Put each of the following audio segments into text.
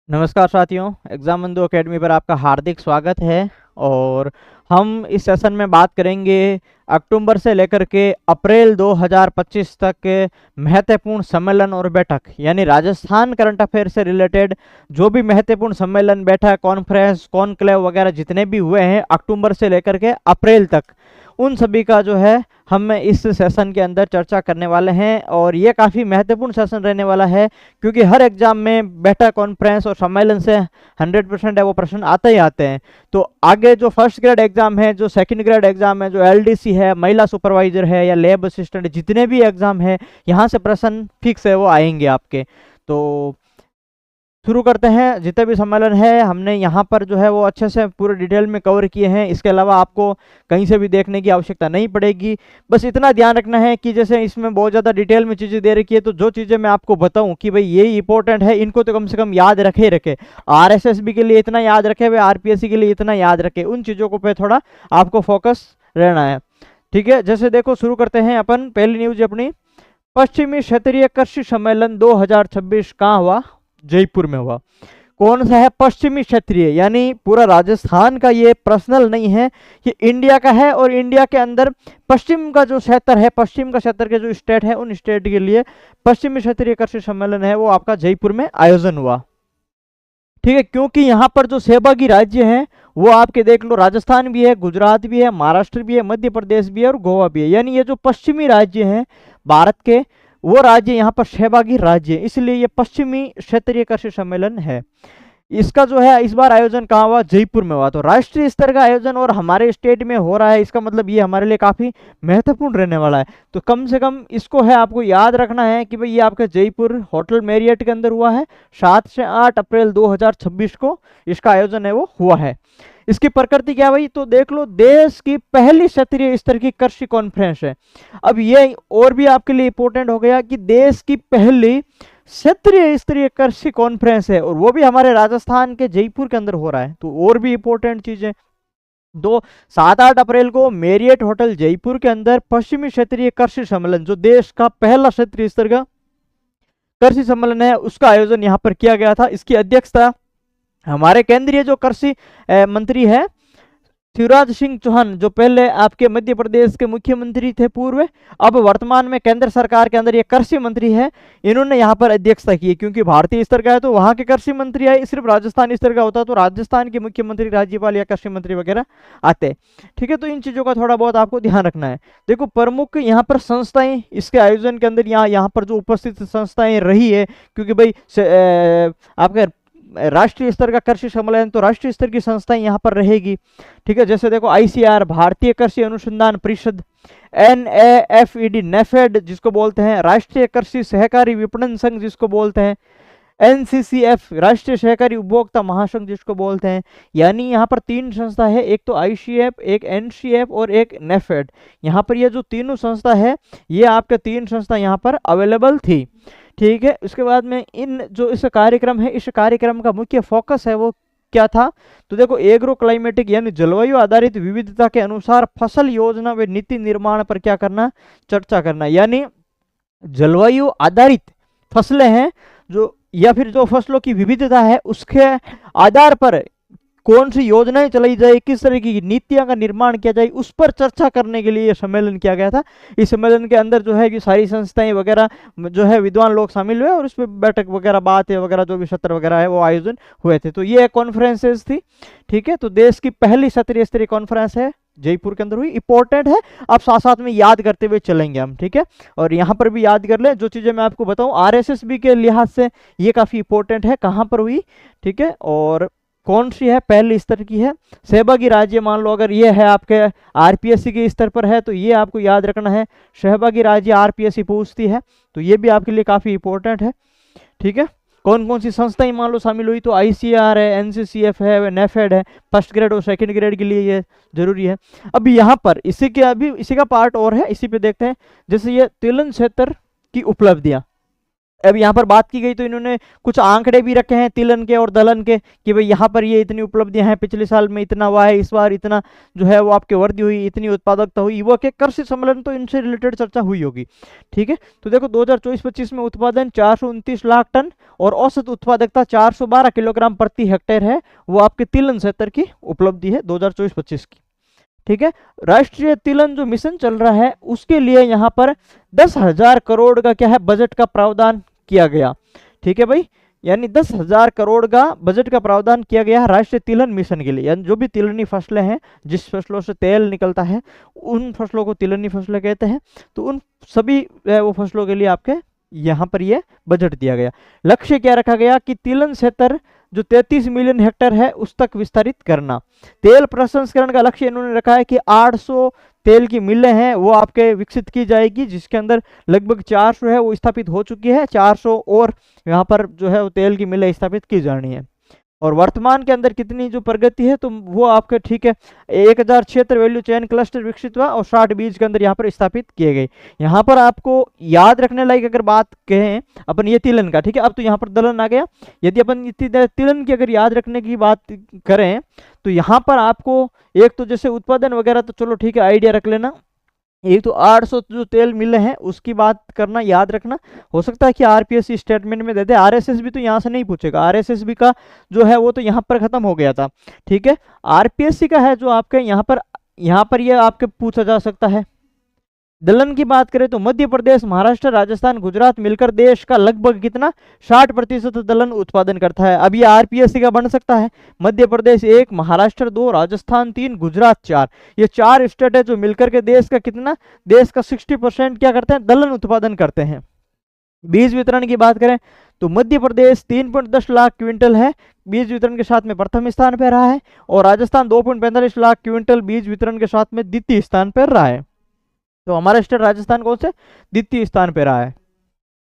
नमस्कार साथियों, एग्जाम बंधु एकेडमी पर आपका हार्दिक स्वागत है। और हम इस सेशन में बात करेंगे अक्टूबर से लेकर के अप्रैल 2025 तक के महत्वपूर्ण सम्मेलन और बैठक, यानी राजस्थान करंट अफेयर से रिलेटेड जो भी महत्वपूर्ण सम्मेलन, बैठक, कॉन्फ्रेंस, कॉन्क्लेव वगैरह जितने भी हुए हैं अक्टूबर से लेकर के अप्रैल तक, उन सभी का जो है हम इस सेशन के अंदर चर्चा करने वाले हैं। और ये काफ़ी महत्वपूर्ण सेशन रहने वाला है, क्योंकि हर एग्जाम में बैठक, कॉन्फ्रेंस और सम्मेलन से 100% है वो प्रश्न आते ही आते हैं। तो आगे जो फर्स्ट ग्रेड एग्जाम है, जो सेकंड ग्रेड एग्जाम है, जो एलडीसी है, महिला सुपरवाइजर है या लैब असिस्टेंट, जितने भी एग्जाम है यहाँ से प्रश्न फिक्स है वो आएंगे आपके। तो शुरू करते हैं। जितने भी सम्मेलन है हमने यहाँ पर जो है वो अच्छे से पूरे डिटेल में कवर किए हैं। इसके अलावा आपको कहीं से भी देखने की आवश्यकता नहीं पड़ेगी। बस इतना ध्यान रखना है कि जैसे इसमें बहुत ज़्यादा डिटेल में चीज़ें दे रखी है, तो जो चीज़ें मैं आपको बताऊं कि भाई ये इंपॉर्टेंट है, इनको तो कम से कम याद रखे ही रखे। आरएसएसबी के लिए इतना याद रखे, वे आरपीएससी के लिए इतना याद रखे, उन चीज़ों को पे थोड़ा आपको फोकस रहना है। ठीक है, जैसे देखो शुरू करते हैं अपन। पहली न्यूज अपनी, पश्चिमी क्षेत्रीय कृषि सम्मेलन 2026 कहाँ हुआ? जयपुर में हुआ। कौन सा है? पश्चिमी क्षेत्रीय, यानी पूरा राजस्थान का ये पर्सनल नहीं है, ये इंडिया का है। और इंडिया के अंदर पश्चिम का जो क्षेत्र है, पश्चिम का क्षेत्र के जो स्टेट है, उन स्टेट के लिए पश्चिमी क्षेत्रीय कृषि सम्मेलन है वो आपका जयपुर में आयोजन हुआ। ठीक है, क्योंकि यहाँ पर जो सहभागी राज्य हैं वो आपके देख लो, राजस्थान भी है, गुजरात भी है, महाराष्ट्र भी है, मध्य प्रदेश भी है और गोवा भी है। यानी ये जो पश्चिमी राज्य हैं भारत के, वो राज्य यहाँ पर सहभागी राज्य है, इसलिए ये पश्चिमी क्षेत्रीय कृषि सम्मेलन है। इसका जो है इस बार आयोजन कहाँ हुआ? जयपुर में हुआ। तो राष्ट्रीय स्तर का आयोजन और हमारे स्टेट में हो रहा है, इसका मतलब ये हमारे लिए काफी महत्वपूर्ण रहने वाला है। तो कम से कम इसको है आपको याद रखना है कि भाई ये आपका जयपुर होटल मैरियट के अंदर हुआ है। 7 से 8 अप्रैल 2026 को इसका आयोजन है वो हुआ है। इसकी प्रकृति क्या भाई? तो देख लो, देश की पहली क्षेत्रीय स्तर की कृषि कॉन्फ्रेंस है। अब ये और भी आपके लिए इंपॉर्टेंट हो गया कि देश की पहली क्षेत्रीय स्तरीय कृषि कॉन्फ्रेंस है, और वो भी हमारे राजस्थान के जयपुर के अंदर हो रहा है। तो और भी इंपॉर्टेंट चीजें, 7-8 अप्रैल को मेरियट होटल जयपुर के अंदर पश्चिमी क्षेत्रीय कृषि सम्मेलन, जो देश का पहला क्षेत्रीय स्तर का कृषि सम्मेलन है, उसका आयोजन यहाँ पर किया गया था। इसकी अध्यक्षता हमारे केंद्रीय जो कृषि मंत्री है शिवराज सिंह चौहान, जो पहले आपके मध्य प्रदेश के मुख्यमंत्री थे पूर्व, अब वर्तमान में केंद्र सरकार के अंदर ये कृषि मंत्री है, इन्होंने यहाँ पर अध्यक्षता की है। क्योंकि भारतीय स्तर का है तो वहाँ के कृषि मंत्री आए, सिर्फ राजस्थान स्तर का होता तो राजस्थान के मुख्यमंत्री, राज्यपाल या कृषि मंत्री वगैरह आते। ठीक है, तो इन चीज़ों का थोड़ा बहुत आपको ध्यान रखना है। देखो, प्रमुख यहाँ पर संस्थाएं इसके आयोजन के अंदर यहाँ पर जो उपस्थित संस्थाएं रही है, क्योंकि भाई आपका राष्ट्रीय स्तर का कृषि सम्मेलन, तो राष्ट्रीय स्तर की संस्थाएं यहाँ पर रहेगी। ठीक है, जैसे देखो आईसीआर, भारतीय कृषि अनुसंधान परिषद, एनएएफईडी नेफेड जिसको बोलते हैं, राष्ट्रीय कृषि सहकारी विपणन संघ जिसको बोलते हैं, एनसीसीएफ राष्ट्रीय सहकारी उपभोक्ता महासंघ जिसको बोलते हैं। यानी यहाँ पर 3 संस्था है, एक तो आईसीएफ, एक एनसीएफ और एक नेफेड। यहाँ पर ये जो तीनों संस्था है, ये आपके 3 संस्था यहाँ पर अवेलेबल थी। ठीक है, उसके बाद में इन जो इस कार्यक्रम है, इस कार्यक्रम का मुख्य फोकस है वो क्या था? तो देखो, एग्रो क्लाइमेटिक यानी जलवायु आधारित विविधता के अनुसार फसल योजना व नीति निर्माण पर क्या करना? चर्चा करना। यानी जलवायु आधारित फसलें हैं जो, या फिर जो फसलों की विविधता है, उसके आधार पर कौन सी योजनाएं चलाई जाए, किस तरह की नीतियां का निर्माण किया जाए, उस पर चर्चा करने के लिए यह सम्मेलन किया गया था। इस सम्मेलन के अंदर जो है कि सारी संस्थाएं वगैरह जो है विद्वान लोग शामिल हुए, और उस पर बैठक वगैरह, बातें वगैरह, जो भी सत्र वगैरह है वो आयोजन हुए थे। तो ये कॉन्फ्रेंसेस थी। ठीक है, तो देश की पहली क्षेत्रीय स्तरीय कॉन्फ्रेंस है, जयपुर के अंदर हुई, इंपॉर्टेंट है। अब साथ साथ में याद करते हुए चलेंगे हम। ठीक है, और यहाँ पर भी याद कर ले जो चीजें मैं आपको बताऊं, आरएसएसबी के लिहाज से ये काफी इंपॉर्टेंट है, कहाँ पर हुई, ठीक है, और कौन सी है, पहले स्तर की है। सहभागी राज्य मान लो अगर ये है आपके आरपीएससी के स्तर पर है, तो ये आपको याद रखना है, सहभागी राज्य आरपीएससी पूछती है, तो ये भी आपके लिए काफी इंपॉर्टेंट है। ठीक है, कौन कौन सी संस्थाएं मान लो शामिल हुई, तो आईसीआर है, एनसीसीएफ है, नेफेड है, फर्स्ट ग्रेड और सेकंड ग्रेड के लिए ये जरूरी है। अब यहाँ पर इसी का पार्ट और है, इसी पे देखते हैं। जैसे ये तिलन क्षेत्र की उपलब्धियां, अब यहाँ पर बात की गई तो इन्होंने कुछ आंकड़े भी रखे हैं तिलहन के और दलहन के कि भाई यहाँ पर ये इतनी उपलब्धियां हैं, पिछले साल में इतना हुआ है, इस बार इतना जो है वो आपके वृद्धि हुई, इतनी उत्पादकता हुई, वो के कृषि सम्मेलन तो इनसे रिलेटेड चर्चा हुई होगी। ठीक है, तो देखो 2024-25 में उत्पादन 429 लाख टन और औसत उत्पादकता 412 किलोग्राम प्रति हेक्टेयर है, वो आपके तिलहन क्षेत्र की उपलब्धि है 2024-25 की। ठीक है, राष्ट्रीय तिलहन जो मिशन चल रहा है उसके लिए यहाँ पर 10,000 करोड़ का क्या है बजट का प्रावधान किया गया। ठीक है भाई, यानी 10,000 करोड़ का बजट का प्रावधान किया गया है राष्ट्रीय तिलहन मिशन के लिए, यानी जो भी तिलहनी फसलें हैं, जिस फसलों से तेल निकलता है उन फसलों को तिलहनी फसलें कहते हैं। तो उन सभी वो फसलों के लिए आपके यहाँ पर ये बजट दिया गया। लक्ष्य क्या रखा गया कि तिलहन क्षेत्र जो 33 मिलियन हेक्टेयर है उस तक विस्तारित करना। तेल प्रसंस्करण का लक्ष्य इन्होंने रखा है कि 800 तेल की मिलें हैं वो आपके विकसित की जाएगी, जिसके अंदर लगभग 400 है वो स्थापित हो चुकी है, 400 और यहाँ पर जो है वो तेल की मिलें स्थापित की जानी है। और वर्तमान के अंदर कितनी जो प्रगति है तो वो आपके ठीक है 1000 क्षेत्र वैल्यू चेन क्लस्टर विकसित हुआ और 60 बीज के अंदर यहाँ पर स्थापित किए गए। यहाँ पर आपको याद रखने लायक अगर बात कहें अपन ये तिलहन का, ठीक है, अब तो यहाँ पर दलहन आ गया। यदि अपन तिलहन की अगर याद रखने की बात करें तो यहाँ पर आपको एक तो जैसे उत्पादन वगैरह तो चलो ठीक है आइडिया रख लेना, एक तो 800 जो तेल मिले हैं उसकी बात करना याद रखना। हो सकता है कि आरपीएससी स्टेटमेंट में दे दे, आरएसएसबी तो यहाँ से नहीं पूछेगा, आरएसएसबी का जो है वो तो यहाँ पर खत्म हो गया था। ठीक है, आरपीएससी का है जो आपके यहाँ पर ये आपके पूछा जा सकता है। दलहन की बात करें तो मध्य प्रदेश, महाराष्ट्र, राजस्थान, गुजरात मिलकर देश का लगभग कितना 60% दलहन उत्पादन करता है। अब ये आरपीएससी का बन सकता है। मध्य प्रदेश 1, महाराष्ट्र 2, राजस्थान 3, गुजरात 4, ये 4 स्टेट है जो मिलकर के देश का कितना, देश का 60% क्या करते हैं, दलहन उत्पादन करते हैं। बीज वितरण की बात करें तो मध्य प्रदेश 3.10 लाख क्विंटल है बीज वितरण के साथ में प्रथम स्थान पर रहा है, और राजस्थान 2.45 लाख क्विंटल बीज वितरण के साथ में द्वितीय स्थान पर रहा है। तो हमारा स्टेट राजस्थान कौन से द्वितीय स्थान पे रहा है।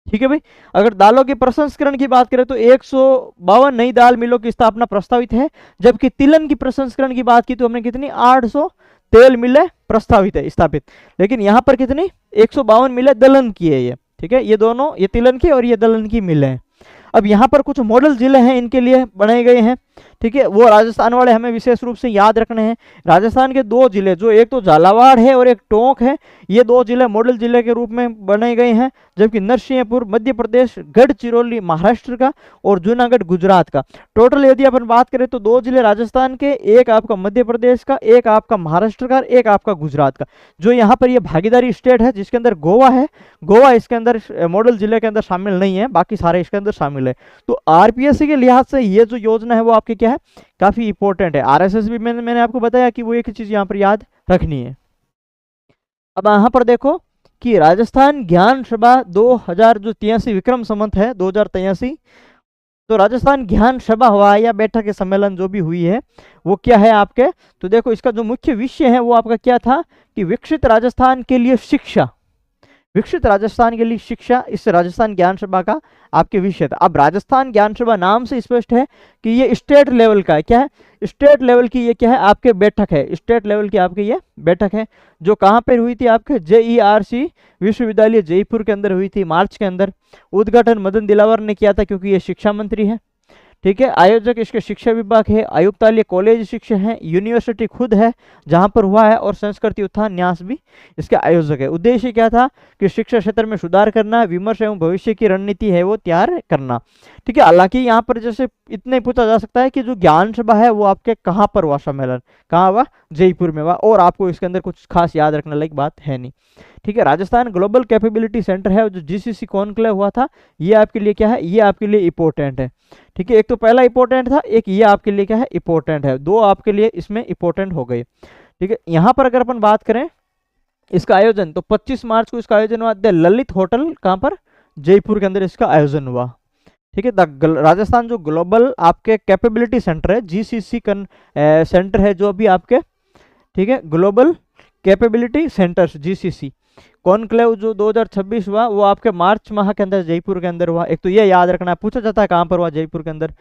ठीक है भाई, अगर दालों के प्रसंस्करण की बात करें तो 152 नई दाल मिलों की स्थापना प्रस्तावित है, जबकि तिलहन की प्रसंस्करण की बात की तो हमने कितनी 800 तेल मिलें प्रस्तावित है स्थापित, लेकिन यहाँ पर कितनी 152 मिलें दलहन की है ये। ठीक है, ये दोनों, ये तिलहन की और ये दलहन की मिलें हैं। अब यहाँ पर कुछ मॉडल जिले हैं इनके लिए बनाए गए हैं। ठीक है, वो राजस्थान वाले हमें विशेष रूप से याद रखने हैं। राजस्थान के 2 जिले जो एक तो झालावाड़ है और एक टोंक है, ये 2 जिले मॉडल जिले के रूप में बनाए गए हैं, जबकि नरसिंहपुर मध्य प्रदेश, गढ़चिरौली महाराष्ट्र का और जूनागढ़ गुजरात का। टोटल यदि अपन बात करें तो 2 जिले राजस्थान के, एक आपका मध्य प्रदेश का, एक आपका महाराष्ट्र का, एक आपका गुजरात का। जो यहाँ पर ये भागीदारी स्टेट है जिसके अंदर गोवा है, गोवा इसके अंदर मॉडल जिले के अंदर शामिल नहीं है, बाकी सारे इसके अंदर शामिल है। तो आरपीएससी के लिहाज से ये जो योजना है वो आपकी क्या है, काफी इंपॉर्टेंट है। आरएसएस भी मैंने आपको बताया कि वो एक चीज यहाँ पर याद रखनी है। अब यहाँ पर देखो कि राजस्थान ज्ञान सभा 2083 विक्रम संवत है 2083, तो राजस्थान ज्ञान सभा हुआ या बैठक के सम्मेलन जो भी हुई है वो क्या है आपके, तो देखो इसका जो मुख्य विषय है वो आपका क्या था कि विकसित राजस्थान के लिए शिक्षा, विकसित राजस्थान के लिए शिक्षा, इस राजस्थान ज्ञान सभा का आपके विषय था। अब राजस्थान ज्ञान सभा नाम से स्पष्ट है कि ये स्टेट लेवल का है, क्या है, स्टेट लेवल की ये क्या है आपके बैठक है, स्टेट लेवल की आपकी ये बैठक है, जो कहाँ पर हुई थी आपके JERC विश्वविद्यालय जयपुर के अंदर हुई थी मार्च के अंदर। उद्घाटन मदन दिलावर ने किया था क्योंकि ये शिक्षा मंत्री है। ठीक है, आयोजक इसके शिक्षा विभाग है, आयुक्तालय कॉलेज शिक्षा है, यूनिवर्सिटी खुद है जहां पर हुआ है, और संस्कृति उत्थान न्यास भी इसके आयोजक है। उद्देश्य क्या था कि शिक्षा क्षेत्र में सुधार करना, विमर्श एवं भविष्य की रणनीति है वो तैयार करना। ठीक है, हालांकि यहाँ पर जैसे इतना ही पूछा जा सकता है कि जो ज्ञान सभा है वो आपके कहाँ पर हुआ सम्मेलन, कहाँ हुआ, जयपुर में हुआ, और आपको इसके अंदर कुछ खास याद रखने लायक बात है नहीं। ठीक है, राजस्थान ग्लोबल कैपेबिलिटी सेंटर है जो GCC कॉन्क्लेव हुआ था, ये आपके लिए क्या है, ये आपके लिए इंपॉर्टेंट है। ठीक है, एक तो पहला इंपॉर्टेंट था, एक ये आपके लिए क्या है इंपॉर्टेंट है, 2 आपके लिए इसमें इंपॉर्टेंट हो गए। ठीक है, यहाँ पर अगर अपन बात करें इसका आयोजन तो 25 मार्च को इसका आयोजन हुआ ललित होटल, कहाँ पर, जयपुर के अंदर इसका आयोजन हुआ। ठीक है, राजस्थान जो ग्लोबल आपके कैपेबिलिटी सेंटर है, GCC सेंटर है जो अभी आपके, ठीक है, global capability centres GCC conclave जो 2026 हुआ वो आपके मार्च माह के अंदर जयपुर के अंदर हुआ। एक तो ये याद रखना, पूछा जाता है कहाँ पर हुआ, जयपुर के अंदर।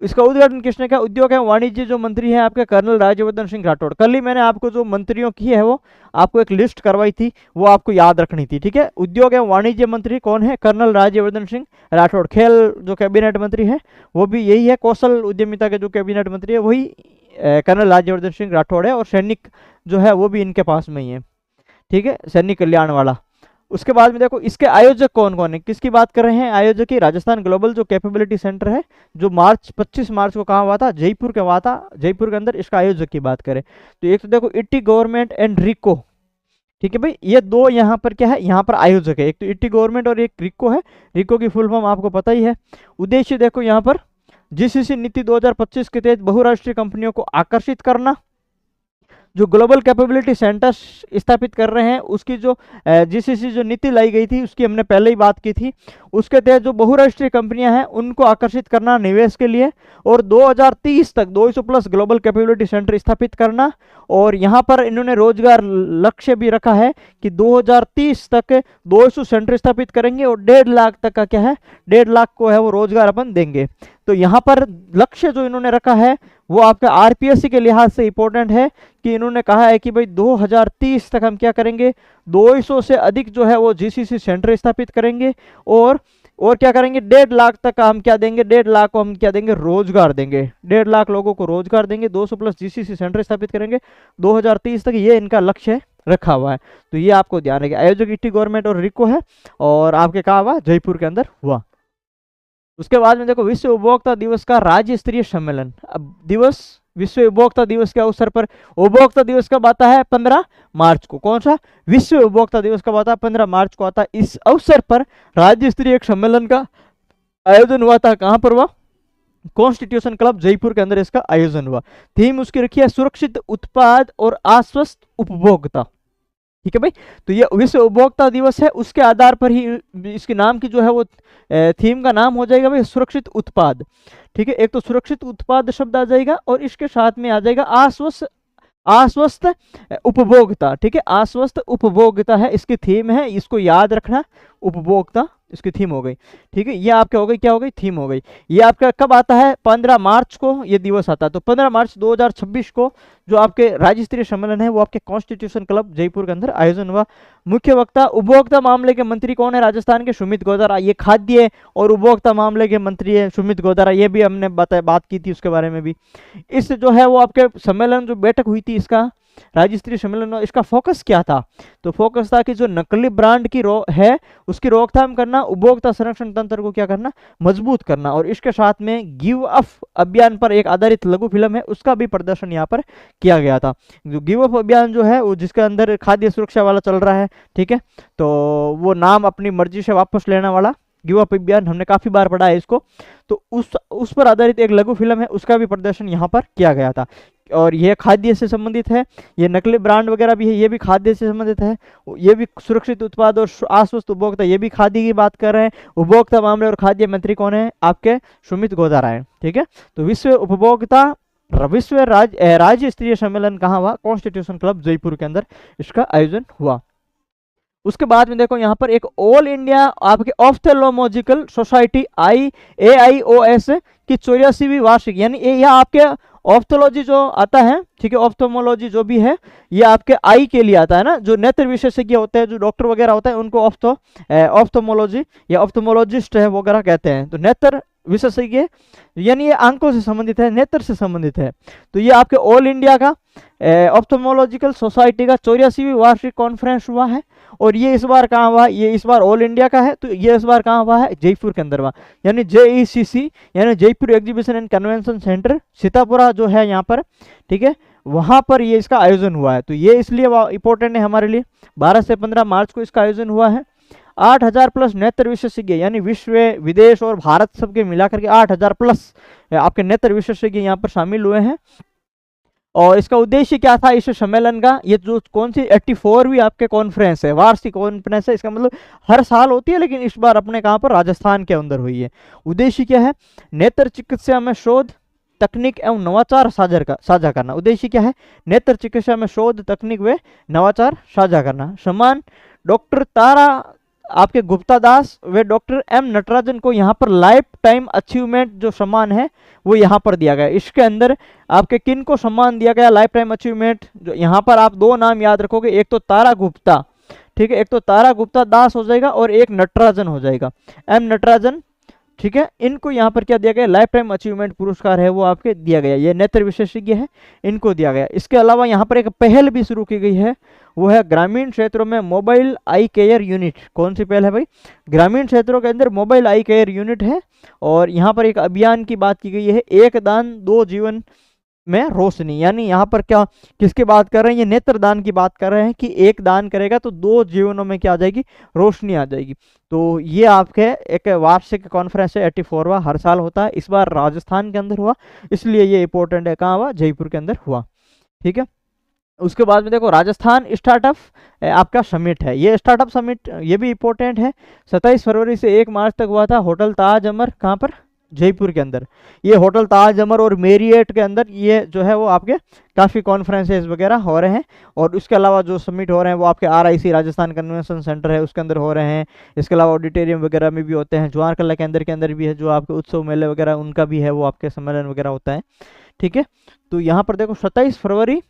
इसका उद्घाटन किसने किया? उद्योग एवं वाणिज्य जो मंत्री हैं आपके कर्नल राज्यवर्धन सिंह राठौड़। कल ही मैंने आपको जो मंत्रियों की है वो आपको एक लिस्ट करवाई थी, वो आपको याद रखनी थी, ठीक है। उद्योग एवं वाणिज्य मंत्री कौन है? कर्नल राज्यवर्धन सिंह राठौड़। खेल जो कैबिनेट मंत्री है वो भी यही है, कौशल उद्यमिता के जो कैबिनेट मंत्री है वही कर्नल राज्यवर्धन सिंह राठौड़ है, और सैनिक जो है वो भी इनके पास में ही है, ठीक है, सैनिक कल्याण वाला। उसके बाद में देखो इसके आयोजक कौन कौन है, किसकी बात कर रहे हैं? आयोजक ही राजस्थान ग्लोबल जो कैपेबिलिटी सेंटर है, जो 25 मार्च को कहाँ हुआ था? जयपुर के हुआ था, जयपुर के अंदर। इसका आयोजक की बात करें तो एक तो देखो इटी गवर्नमेंट एंड रिको, ठीक है भाई, ये दो यहाँ पर क्या है, यहाँ पर आयोजक है, एक तो इटी गवर्नमेंट और एक रिको है। रिको की फुल फॉर्म आपको पता ही है। उद्देश्य देखो यहाँ पर जीसीसी नीति 2025 के तहत बहुराष्ट्रीय कंपनियों को आकर्षित करना, जो ग्लोबल कैपेबिलिटी सेंटर्स स्थापित कर रहे हैं उसकी जो जीसीसी जो नीति लाई गई थी उसकी हमने पहले ही बात की थी। उसके तहत जो बहुराष्ट्रीय कंपनियां हैं उनको आकर्षित करना निवेश के लिए, और 2030 तक 200 प्लस ग्लोबल कैपेबिलिटी सेंटर स्थापित करना। और यहाँ पर इन्होंने रोजगार लक्ष्य भी रखा है कि 2030 तक 200 सेंटर स्थापित करेंगे, और 1.5 लाख तक का क्या है, 1.5 लाख को है वो रोजगार अपन देंगे। तो यहाँ पर लक्ष्य जो इन्होंने रखा है वो आपका आरपीएससी के लिहाज से इंपॉर्टेंट है, कि इन्होंने कहा है कि भाई 2030 तक हम क्या करेंगे, 200 से अधिक जो है वो जीसीसी सेंटर स्थापित करेंगे, और क्या करेंगे, 1.5 लाख तक हम क्या देंगे, 1.5 लाख को हम क्या देंगे, रोजगार देंगे, 1.5 लाख लोगों को रोजगार देंगे, 200 प्लस जीसीसी सेंटर स्थापित करेंगे 2030 तक, ये इनका लक्ष्य रखा हुआ है। तो ये आपको ध्यान रखिए, आयोजक इटी गवर्नमेंट और रिको है, और आपके कहा हुआ जयपुर के अंदर हुआ। उसके बाद में देखो विश्व उपभोक्ता दिवस का राज्य स्तरीय सम्मेलन। अब दिवस, विश्व उपभोक्ता दिवस के अवसर पर, उपभोक्ता दिवस कब आता है? 15 मार्च को। कौन सा? विश्व उपभोक्ता दिवस कब आता है? 15 मार्च को आता है। इस अवसर पर राज्य स्तरीय एक सम्मेलन का आयोजन हुआ था। कहां पर हुआ? कॉन्स्टिट्यूशन क्लब जयपुर के अंदर इसका आयोजन हुआ। थीम उसकी रखी है सुरक्षित उत्पाद और आश्वस्त उपभोक्ता, ठीक है भाई। तो ये विश्व उपभोक्ता दिवस है, उसके आधार पर ही इसके नाम की जो है वो थीम का नाम हो जाएगा भाई सुरक्षित उत्पाद, ठीक है। एक तो सुरक्षित उत्पाद शब्द आ जाएगा, और इसके साथ में आ जाएगा आश्वस्त उपभोक्ता, ठीक है। आश्वस्त उपभोक्ता है इसकी थीम है, इसको याद रखना, उपभोक्ता इसकी थीम हो गई, ठीक है। ये आपके हो गई, क्या हो गई, थीम हो गई। ये आपका कब आता है? 15 मार्च को ये दिवस आता है। तो 15 मार्च 2026 को जो आपके राज्य स्तरीय सम्मेलन है वो आपके कॉन्स्टिट्यूशन क्लब जयपुर के अंदर आयोजन हुआ। मुख्य वक्ता उपभोक्ता मामले के मंत्री कौन है? राजस्थान के सुमित गोदारा। ये खाद्य और उपभोक्ता मामले के मंत्री है सुमित गोदारा, ये भी हमने बात की थी उसके बारे में भी। इस जो है वो आपके सम्मेलन जो बैठक हुई थी इसका राज्य स्तरीय सम्मेलन, इसका फोकस क्या था? तो फोकस था कि जो नकली ब्रांड की है उसकी रोकथाम करना, उपभोक्ता संरक्षण तंत्र को क्या करना, मजबूत करना, और इसके साथ में गिव अप अभियान पर एक आधारित लघु फिल्म है उसका भी प्रदर्शन यहाँ पर किया गया था। जो गिव अप अभियान जो है वो जिसके अंदर खाद्य सुरक्षा वाला चल रहा है, ठीक है, तो वो नाम अपनी मर्जी से वापस लेने वाला गिव अप अभियान, हमने काफी बार पढ़ा है इसको। तो उस पर आधारित एक लघु फिल्म है, उसका भी प्रदर्शन यहाँ पर किया गया था। और ये खाद्य से संबंधित है, ये नकली ब्रांड वगैरह भी है, ये भी खाद्य से संबंधित है। ये भी सुरक्षित उत्पाद और आश्वस्त उपभोक्ता, ये भी खाद्य की बात कर रहे हैं। उपभोक्ता मामले और खाद्य मंत्री कौन है? आपके सुमित गोदारा है, ठीक है। तो विश्व राज्य स्तरीय सम्मेलन कहाँ हुआ? कॉन्स्टिट्यूशन क्लब जयपुर के अंदर इसका आयोजन हुआ। उसके बाद में देखो यहाँ पर एक ऑल इंडिया आपके ऑफ्थेल्मोलॉजिकल सोसाइटी AIOS की 84वीं वार्षिक, यानी यह आपके ऑफ्थोलॉजी जो आता है, ठीक है, ऑफ्थोमोलॉजी जो भी है ये आपके आई के लिए आता है ना, जो नेत्र विशेषज्ञ होते हैं, जो डॉक्टर वगैरह होता है उनको ऑफ्थोमोलॉजी या ऑफ्थोमोलॉजिस्ट है वगैरह कहते हैं। तो नेत्र विशेषज्ञ यानी ये आंखों से संबंधित है, नेत्र से संबंधित है। तो ये आपके ऑल इंडिया का ऑफ्थोमोलॉजिकल सोसाइटी का 84वीं वार्षिक कॉन्फ्रेंस हुआ है, और ये इस बार कहाँ हुआ? ये इस बार ऑल इंडिया का है, तो ये इस बार कहाँ हुआ है? जयपुर के अंदर हुआ, यानी JECC यानी Jaipur exhibition and convention centre Sitapura जो है यहाँ पर, ठीक है, वहाँ पर ये इसका आयोजन हुआ है। तो ये इसलिए इंपॉर्टेंट है हमारे लिए, 12 से 15 मार्च को इसका आयोजन हुआ है। 8000 प्लस नेत्र विशेषज्ञ, यानी विश्व, विदेश और भारत सबके मिलाकर के 8000 प्लस आपके नेत्र विशेषज्ञ यहाँ पर शामिल हुए हैं। और इसका उद्देश्य क्या था इस सम्मेलन का? ये जो कौन सी 84वीं आपके कॉन्फ्रेंस है, वार्षिक कॉन्फ्रेंस है, इसका मतलब हर साल होती है, लेकिन इस बार अपने कहाँ पर? राजस्थान के अंदर हुई है। उद्देश्य क्या है? नेत्र चिकित्सा में शोध, तकनीक एवं नवाचार साझा करना। उद्देश्य क्या है? नेत्र चिकित्सा में शोध, तकनीक व नवाचार साझा करना। सम्मान डॉक्टर तारा आपके गुप्ता दास व डॉक्टर एम नटराजन को यहाँ पर लाइफ टाइम अचीवमेंट जो सम्मान है वो यहाँ पर दिया गया। इसके अंदर आपके किन को सम्मान दिया गया लाइफ टाइम अचीवमेंट, जो यहाँ पर आप दो नाम याद रखोगे, एक तो तारा गुप्ता, ठीक है, एक तो तारा गुप्ता दास हो जाएगा और एक नटराजन हो जाएगा, एम नटराजन, ठीक है। इनको यहाँ पर क्या दिया गया, लाइफ टाइम अचीवमेंट पुरस्कार है वो आपके दिया गया, ये नेत्र विशेषज्ञ है, इनको दिया गया। इसके अलावा यहाँ पर एक पहल भी शुरू की गई है, वो है ग्रामीण क्षेत्रों में मोबाइल आई केयर यूनिट। कौन सी पहल है भाई, ग्रामीण क्षेत्रों के अंदर मोबाइल आई केयर यूनिट है। और यहाँ पर एक अभियान की बात की गई है, एक दान दो जीवन में रोशनी, यानी यहाँ पर क्या किसकी बात कर रहे हैं, ये नेत्रदान की बात कर रहे हैं कि एक दान करेगा तो दो जीवनों में क्या आ जाएगी, रोशनी आ जाएगी। तो ये आपके एक वार्षिक कॉन्फ्रेंस है, 84वां, हर साल होता है, इस बार राजस्थान के अंदर हुआ, इसलिए ये इंपॉर्टेंट है। कहाँ हुआ, जयपुर के अंदर हुआ, ठीक है। उसके बाद में देखो राजस्थान स्टार्टअप आपका समिट है, ये स्टार्टअप समिट ये भी इंपॉर्टेंट है, 27 फरवरी से 1 मार्च तक हुआ था, होटल ताज अमर, कहाँ पर, जयपुर के अंदर। ये होटल ताज अमर और मेरियट के अंदर ये जो है वो आपके काफ़ी कॉन्फ्रेंसेस वगैरह हो रहे हैं। और इसके अलावा जो समिट हो रहे हैं वो आपके RIC राजस्थान कन्वेंशन सेंटर है उसके अंदर हो रहे हैं। इसके अलावा ऑडिटोरियम वगैरह में भी होते हैं, ज्वार कला के अंदर भी है, जो आपके उत्सव मेले वगैरह उनका भी है, वो आपके सम्मेलन वगैरह होता है, ठीक है। तो यहाँ पर देखो 27 फरवरी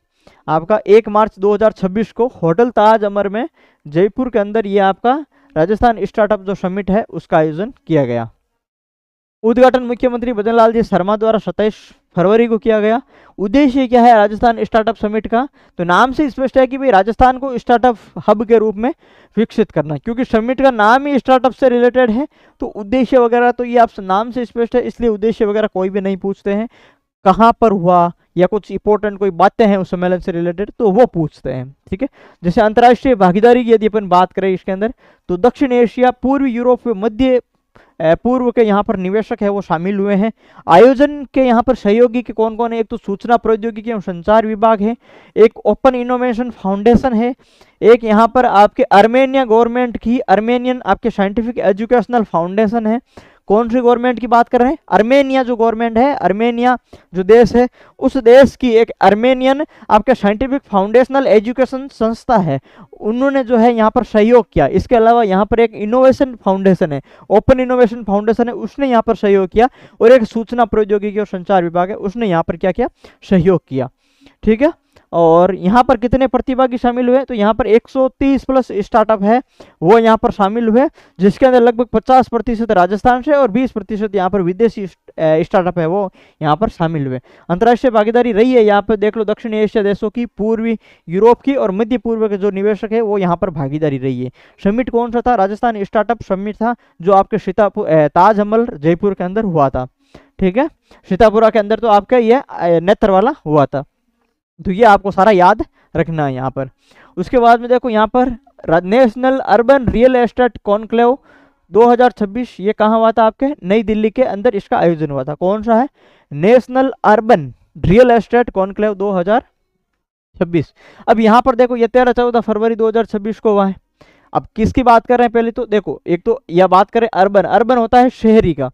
आपका 1 मार्च 2026 को होटल ताज अमर में जयपुर के अंदर ये आपका राजस्थान स्टार्टअप जो समिट है उसका आयोजन किया गया। उद्घाटन मुख्यमंत्री भजन लाल जी शर्मा द्वारा 27 फरवरी को किया गया। उद्देश्य क्या है राजस्थान स्टार्टअप समिट का, तो नाम से स्पष्ट है कि भाई राजस्थान को स्टार्टअप हब के रूप में विकसित करना, क्योंकि समिट का नाम ही स्टार्टअप से रिलेटेड है। तो उद्देश्य वगैरह तो ये आप नाम से स्पष्ट है, इसलिए उद्देश्य वगैरह कोई भी नहीं पूछते हैं, कहाँ पर हुआ या कुछ इंपॉर्टेंट कोई बातें हैं उस सम्मेलन से रिलेटेड तो वो पूछते हैं, ठीक है। जैसे अंतर्राष्ट्रीय भागीदारी की यदि अपन बात करें इसके अंदर, तो दक्षिण एशिया, पूर्वी यूरोप व मध्य पूर्व के यहाँ पर निवेशक है वो शामिल हुए हैं। आयोजन के यहाँ पर सहयोगी के कौन कौन है, एक तो सूचना प्रौद्योगिकी एवं संचार विभाग है, एक ओपन इनोवेशन फाउंडेशन है, एक यहाँ पर आपके अर्मेनिया गवर्नमेंट की अर्मेनियन आपके साइंटिफिक एजुकेशनल फाउंडेशन है। कौन सी गवर्नमेंट की बात कर रहे हैं, अर्मेनिया जो गवर्नमेंट है, अर्मेनिया जो देश है उस देश की एक अर्मेनियन आपके साइंटिफिक फाउंडेशनल एजुकेशन संस्था है, उन्होंने जो है यहाँ पर सहयोग किया। इसके अलावा यहाँ पर एक इनोवेशन फाउंडेशन है, ओपन इनोवेशन फाउंडेशन है, उसने यहाँ पर सहयोग किया। और एक सूचना प्रौद्योगिकी और संचार विभाग है, उसने यहाँ पर क्या किया, सहयोग किया, ठीक है। और यहाँ पर कितने प्रतिभागी शामिल हुए, तो यहाँ पर 130 प्लस स्टार्टअप है वो यहाँ पर शामिल हुए, जिसके अंदर लगभग 50% राजस्थान से और 20% यहाँ पर विदेशी स्टार्टअप है वो यहाँ पर शामिल हुए। अंतर्राष्ट्रीय भागीदारी रही है यहाँ पर देख लो, दक्षिण एशिया देशों की, पूर्वी यूरोप की और मध्य पूर्व के जो निवेशक है वो यहाँ पर भागीदारी रही है। समिट कौन सा था, राजस्थान स्टार्टअप समिट था, जो आपके सीतापुर ताज अमल जयपुर के अंदर हुआ था, ठीक है। सीतापुरा के अंदर तो आपका ये नेत्र वाला हुआ था, तो ये आपको सारा याद रखना है यहाँ पर। उसके बाद में देखो यहाँ पर national urban real estate conclave 2026, ये कहाँ हुआ था, आपके नई दिल्ली के अंदर इसका आयोजन हुआ था। कौन सा है, national urban real estate conclave 2026। अब यहाँ पर देखो ये 13-14 फरवरी 2026 को हुआ है। अब किसकी बात कर रहे हैं, पहले तो देखो एक तो यह बात करें अर्बन, अर्बन होता है शहरी का,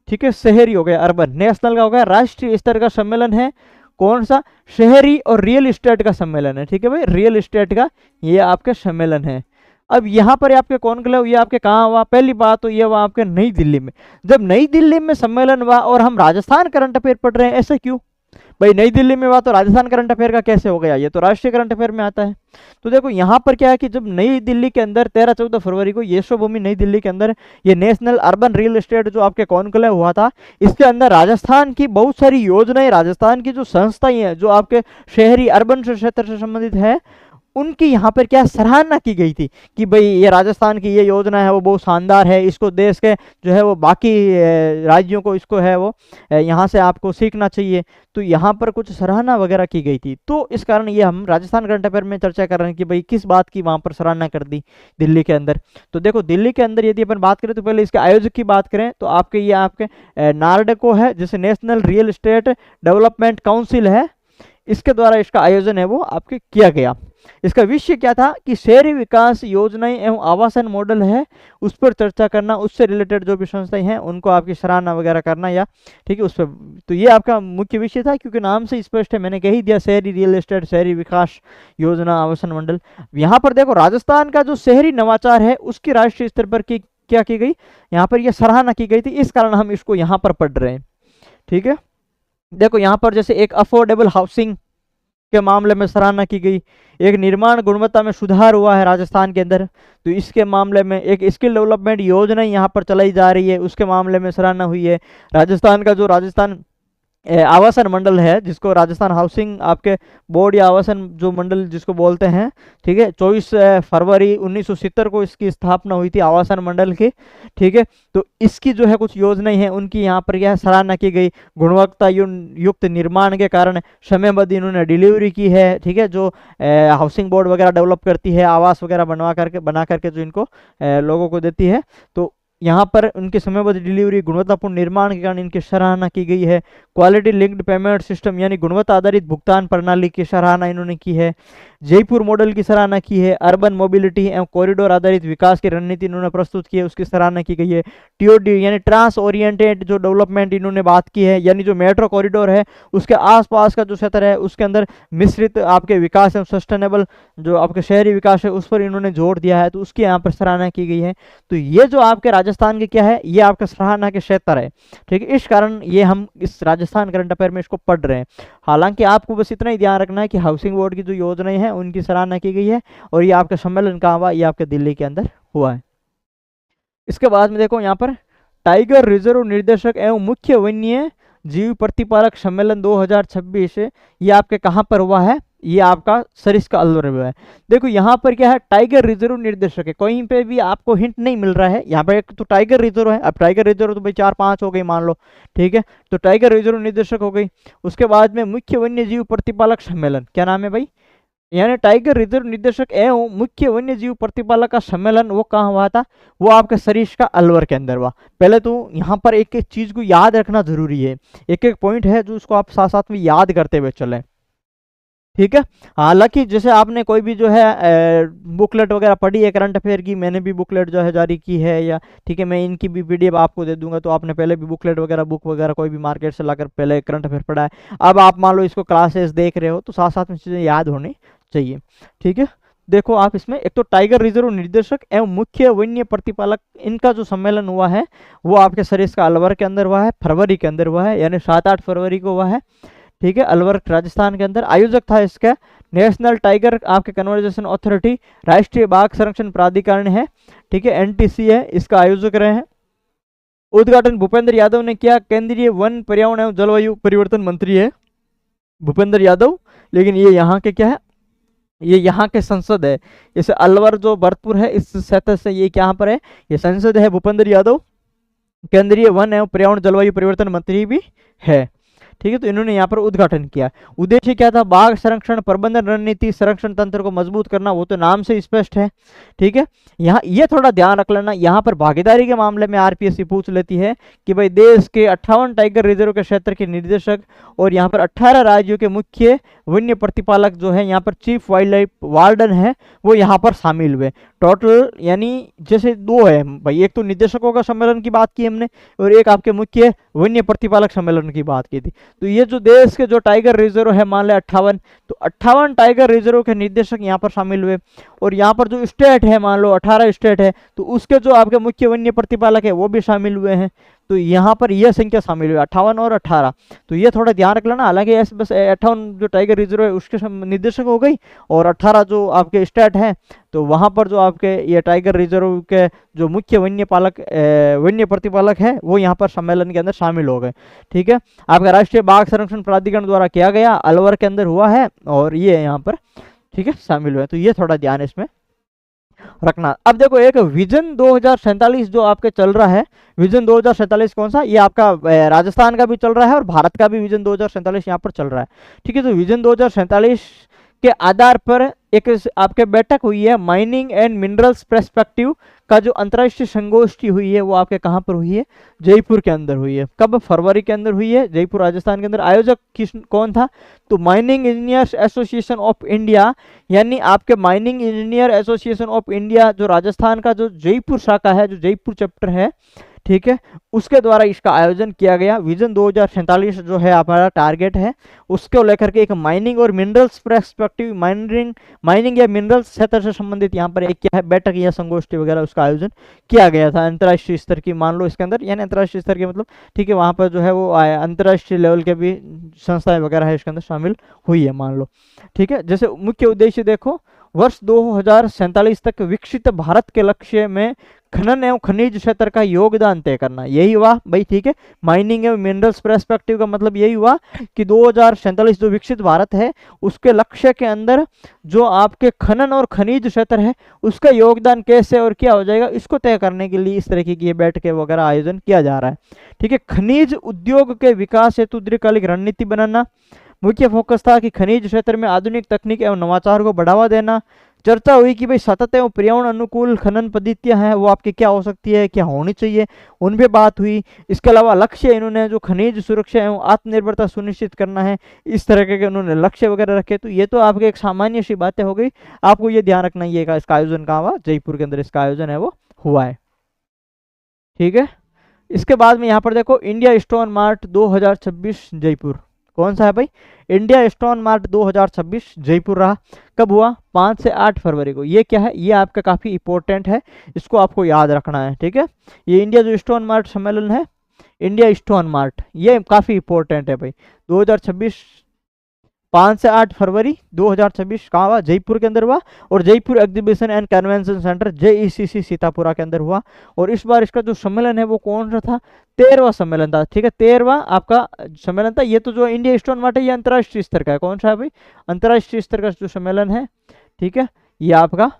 ठीक है, शहरी हो गया अर्बन। नेशनल का हो गया राष्ट्रीय स्तर का सम्मेलन है, कौन सा, शहरी और रियल एस्टेट का सम्मेलन है, ठीक है भाई, रियल एस्टेट का ये आपके सम्मेलन है। अब यहाँ पर आपके कॉन्क्लेव ये आपके कहाँ हुआ, पहली बात तो ये हुआ आपके नई दिल्ली में। जब नई दिल्ली में सम्मेलन हुआ और हम राजस्थान करंट अफेयर पढ़ रहे हैं, ऐसे क्यों भाई, नई दिल्ली में हुआ तो राजस्थान करंट अफेयर का कैसे हो गया, ये तो राष्ट्रीय करंट अफेयर में आता है। तो देखो यहाँ पर क्या है कि जब नई दिल्ली के अंदर 13-14 फरवरी को यशोभूमि नई दिल्ली के अंदर ये नेशनल अर्बन रियल एस्टेट जो आपके कॉन्क्लेव हुआ था, इसके अंदर राजस्थान की बहुत सारी योजनाएं, राजस्थान की जो संस्थाएं हैं जो आपके शहरी अर्बन क्षेत्र से संबंधित है, उनकी यहाँ पर क्या सराहना की गई थी कि भाई ये राजस्थान की ये योजना है वो बहुत शानदार है, इसको देश के जो है वो बाकी राज्यों को इसको है वो यहाँ से आपको सीखना चाहिए। तो यहाँ पर कुछ सराहना वगैरह की गई थी, तो इस कारण ये हम राजस्थान करंट अफेयर में चर्चा कर रहे हैं कि भाई किस बात की वहाँ पर सराहना कर दी दिल्ली के अंदर। तो देखो दिल्ली के अंदर यदि अपन बात करें तो पहले इसके आयोजक की बात करें तो आपके ये आपके नार्डको है, जैसे national real estate development council है, इसके द्वारा इसका आयोजन है वो आपके किया गया। इसका विषय क्या था कि शहरी विकास योजनाएं एवं आवासन मॉडल है उस पर चर्चा करना, उससे रिलेटेड जो भी संस्थाएं हैं उनको आपकी सराहना वगैरह करना, या ठीक है उस पर। तो ये आपका मुख्य विषय था, क्योंकि नाम से स्पष्ट है, मैंने कह ही दिया, शहरी रियल एस्टेट, शहरी विकास योजना, आवासन मंडल। यहाँ पर देखो राजस्थान का जो शहरी नवाचार है उसकी राष्ट्रीय स्तर पर क्या की गई, यहाँ पर यह सराहना की गई थी, इस कारण हम इसको यहाँ पर पढ़ रहे हैं। ठीक है, देखो यहाँ पर जैसे एक अफोर्डेबल हाउसिंग के मामले में सराहना की गई, एक निर्माण गुणवत्ता में सुधार हुआ है राजस्थान के अंदर, तो इसके मामले में एक स्किल डेवलपमेंट योजना यहाँ पर चलाई जा रही है, उसके मामले में सराहना हुई है। राजस्थान का जो राजस्थान आवासन मंडल है, जिसको राजस्थान हाउसिंग आपके बोर्ड या आवासन जो मंडल जिसको बोलते हैं, ठीक है, 24 फरवरी 1970 को इसकी स्थापना हुई थी आवासन मंडल की। ठीक है, तो इसकी जो है कुछ योजनाएं हैं उनकी यहाँ पर यह सराहना की गई। गुणवत्ता युक्त निर्माण के कारण समयबद्ध इन्होंने डिलीवरी की है। ठीक है, जो हाउसिंग बोर्ड वगैरह डेवलप करती है, आवास वगैरह बना करके जो इनको लोगों को देती है, तो यहाँ पर उनके समयबद्ध डिलीवरी, गुणवत्तापूर्ण निर्माण के कारण इनकी सराहना की गई है। क्वालिटी लिंक्ड पेमेंट सिस्टम यानी गुणवत्ता आधारित भुगतान प्रणाली की सराहना इन्होंने की है। जयपुर मॉडल की सराहना की है। अर्बन मोबिलिटी एवं कॉरिडोर आधारित विकास की रणनीति इन्होंने प्रस्तुत की है, उसकी सराहना की गई है। टीओडी यानी ट्रांस ओरिएंटेड जो डेवलपमेंट इन्होंने बात की है, यानी जो मेट्रो कॉरिडोर है उसके आसपास का जो क्षेत्र है उसके अंदर मिश्रित आपके विकास एवं सस्टेनेबल जो आपके शहरी विकास है उस पर इन्होंने जोर दिया है, तो उसकी यहाँ पर सराहना की गई है। तो ये जो आपके राजस्थान के क्या है, ये आपका सराहना के क्षेत्र है। ठीक है, इस कारण ये हम इस राजस्थान करंट अफेयर में इसको पढ़ रहे हैं। हालांकि आपको बस इतना ही ध्यान रखना है कि हाउसिंग बोर्ड की जो योजनाएं हैं उनकी सराहना की गई है, और ये आपका सम्मेलन कहाँ हुआ, ये आपके दिल्ली के अंदर हुआ है। इसके बाद में देखो यहाँ पर टाइगर रिजर्व निर्देशक एवं मुख्य वन्य जीव प्रतिपालक सम्मेलन 2026 ये आपके कहाँ पर हुआ है, ये आपका सरिस्का अलवर में है। देखो यहाँ पर क्या है, टाइगर रिजर्व निर्देशक है, कहीं पे भी आपको हिंट नहीं मिल रहा है। यहाँ पर एक तो टाइगर रिजर्व है, अब टाइगर रिजर्व तो भाई 4-5 हो गई मान लो, ठीक है, तो टाइगर रिजर्व निर्देशक हो गई। उसके बाद में मुख्य वन्य जीव प्रतिपालक सम्मेलन, क्या नाम है भाई, यानी टाइगर रिजर्व निदेशक एवं मुख्य वन्य जीव प्रतिपालक का सम्मेलन वो कहाँ हुआ था, वो आपके सरिस्का अलवर के अंदर हुआ। पहले तो यहाँ पर एक एक चीज को याद रखना जरूरी है, एक एक पॉइंट है जो उसको आप साथ साथ में याद करते हुए चलें। ठीक है, हालांकि जैसे आपने कोई भी जो है बुकलेट वगैरह पढ़ी है करंट अफेयर की, मैंने भी बुकलेट जो है जारी की है, या ठीक है मैं इनकी भी पीडीएफ आपको दे दूंगा, तो आपने पहले भी बुकलेट वगैरह बुक वगैरह कोई भी मार्केट से लाकर पहले करंट अफेयर पढ़ा है। अब आप मान लो इसको क्लासेस देख रहे हो तो साथ साथ में चीज़ें याद होनी चाहिए। ठीक है, देखो आप इसमें एक तो टाइगर रिजर्व निर्देशक एवं मुख्य वन्य प्रतिपालक इनका जो सम्मेलन हुआ है वो आपके सरिस्का अलवर के अंदर हुआ है, फरवरी के अंदर हुआ है, यानी 7-8 फरवरी को हुआ है। ठीक है, अलवर राजस्थान के अंदर। आयोजक था इसका नेशनल टाइगर आपके कन्वर्जेशन अथॉरिटी, राष्ट्रीय बाघ संरक्षण प्राधिकरण है। ठीक है, एनटीसी है, इसका आयोजक रहे हैं। उद्घाटन भूपेंद्र यादव ने किया, केंद्रीय वन पर्यावरण एवं जलवायु परिवर्तन मंत्री है भूपेंद्र यादव, लेकिन ये यहाँ के क्या है, ये यहाँ के संसद है। जैसे अलवर जो भरतपुर है इस क्षेत्र से ये क्या पर है, ये संसद है। भूपेंद्र यादव केंद्रीय वन एवं पर्यावरण जलवायु परिवर्तन मंत्री भी है। ठीक है, तो इन्होंने यहाँ पर उद्घाटन किया। उद्देश्य क्या था, बाघ संरक्षण प्रबंधन रणनीति, संरक्षण तंत्र को मजबूत करना, वो तो नाम से स्पष्ट है। ठीक है, यहाँ ये थोड़ा ध्यान रख लेना, यहाँ पर भागीदारी के मामले में आरपीएससी पूछ लेती है कि भाई देश के 58 टाइगर रिजर्व के क्षेत्र के निर्देशक और यहाँ पर 18 राज्यों के मुख्य वन्य प्रतिपालक जो है, यहाँ पर चीफ वाइल्ड लाइफ वार्डन है, वो यहाँ पर शामिल हुए। टोटल यानी जैसे 2 है भाई, एक तो निदेशकों का सम्मेलन की बात की हमने और एक आपके मुख्य वन्य प्रतिपालक सम्मेलन की बात की थी। तो ये जो देश के जो टाइगर रिजर्व है मान ले 58, तो 58 टाइगर रिजर्व के निर्देशक यहाँ पर शामिल हुए। और यहाँ पर जो स्टेट है मान लो 18 स्टेट है, तो उसके जो आपके मुख्य वन्य प्रतिपालक है वो भी शामिल हुए हैं। तो यहाँ पर यह संख्या शामिल हुई 58 और 18, तो ये थोड़ा ध्यान रख लेना। हालांकि ऐसे बस 58 जो टाइगर रिजर्व है उसके निर्देशक हो गई और 18 जो आपके स्टेट हैं, तो वहाँ पर जो आपके ये टाइगर रिजर्व के जो मुख्य वन्य प्रतिपालक है वो यहाँ पर सम्मेलन के अंदर शामिल हो गए। ठीक है, आपका राष्ट्रीय बाघ संरक्षण प्राधिकरण द्वारा किया गया, अलवर के अंदर हुआ है और ये यहाँ पर ठीक है शामिल हुए। तो ये थोड़ा ध्यान इसमें रखना। अब देखो एक विजन 2047 जो आपके चल रहा है, विजन 2047 कौन सा, ये आपका राजस्थान का भी चल रहा है और भारत का भी विजन 2047 यहाँ पर चल रहा है। ठीक है, तो विजन 2047 के आधार पर एक आपके बैठक हुई है माइनिंग एंड मिनरल्स पर्सपेक्टिव का जो अंतर्राष्ट्रीय संगोष्ठी हुई है वो आपके कहाँ पर हुई है? जयपुर के अंदर हुई है। कब? फरवरी के अंदर हुई है, जयपुर राजस्थान के अंदर। आयोजक कौन था? तो mining engineers association of India, यानी आपके mining engineer association of India जो राजस्थान का जो जयपुर शाखा है, जो जयपुर चैप्टर है, ठीक है, उसके द्वारा इसका आयोजन किया गया। विजन 2047 जो है हमारा टारगेट है, उसको लेकर के एक माइनिंग और मिनरल्स पर्सपेक्टिव, माइनिंग या मिनरल्स क्षेत्र से संबंधित यहाँ पर एक क्या है बैठक या संगोष्ठी वगैरह उसका आयोजन किया गया था अंतर्राष्ट्रीय स्तर की, मान लो इसके अंदर, यानी अंतर्राष्ट्रीय स्तर के मतलब, ठीक है, वहाँ पर जो है वो अंतर्राष्ट्रीय लेवल के भी संस्थाएं वगैरह है इसके अंदर शामिल हुई है, मान लो, ठीक है। जैसे मुख्य उद्देश्य देखो, वर्ष 2047 तक विकसित भारत के लक्ष्य में खनन एवं खनिज क्षेत्र का योगदान तय करना, यही हुआ भाई, ठीक है। माइनिंग एवं मिनरल्स पर्सपेक्टिव का मतलब यही हुआ कि 2047 जो विकसित भारत है उसके लक्ष्य के अंदर जो आपके खनन और खनिज क्षेत्र है उसका योगदान कैसे और क्या हो जाएगा, इसको तय करने के लिए इस तरीके की बैठकें वगैरह आयोजन किया जा रहा है, ठीक है। खनिज उद्योग के विकास हेतु दीर्घकालिक रणनीति बनाना मुख्य फोकस था कि खनिज क्षेत्र में आधुनिक तकनीक एवं नवाचार को बढ़ावा देना। चर्चा हुई कि भाई सतत एवं पर्यावरण अनुकूल खनन पद्धतियां हैं वो आपकी क्या हो सकती है, क्या होनी चाहिए, उन पे बात हुई। इसके अलावा लक्ष्य इन्होंने जो खनिज सुरक्षा एवं आत्मनिर्भरता सुनिश्चित करना है, इस तरह के उन्होंने लक्ष्य वगैरह रखे। तो ये तो आपके एक सामान्य सी बातें हो गई, आपको ये ध्यान रखना ही है इसका आयोजन कहाँ हुआ, जयपुर के अंदर इसका आयोजन है वो हुआ है, ठीक है। इसके बाद में यहाँ पर देखो इंडिया स्टोन मार्ट 2026 जयपुर, कौन सा है भाई? इंडिया स्टोन मार्ट 2026 जयपुर रहा। कब हुआ? 5 से 8 फरवरी को। ये क्या है? ये आपका काफी इंपॉर्टेंट है, इसको आपको याद रखना है, ठीक है। ये इंडिया जो स्टोन मार्ट सम्मेलन है, इंडिया स्टोन मार्ट, ये काफी इंपॉर्टेंट है भाई। 2026 5 से 8 फरवरी 2026 कहाँ हुआ? जयपुर के अंदर हुआ। और Jaipur exhibition and convention centre JECC Sitapura के अंदर हुआ। और इस बार इसका जो सम्मेलन है वो कौन सा था? 13वां सम्मेलन था, ठीक है, 13वां आपका सम्मेलन था। ये तो जो इंडिया स्टोन मार्ट है ये अंतर्राष्ट्रीय स्तर का है, कौन सा है भाई? अंतर्राष्ट्रीय स्तर का जो सम्मेलन है, ठीक है। ये आपका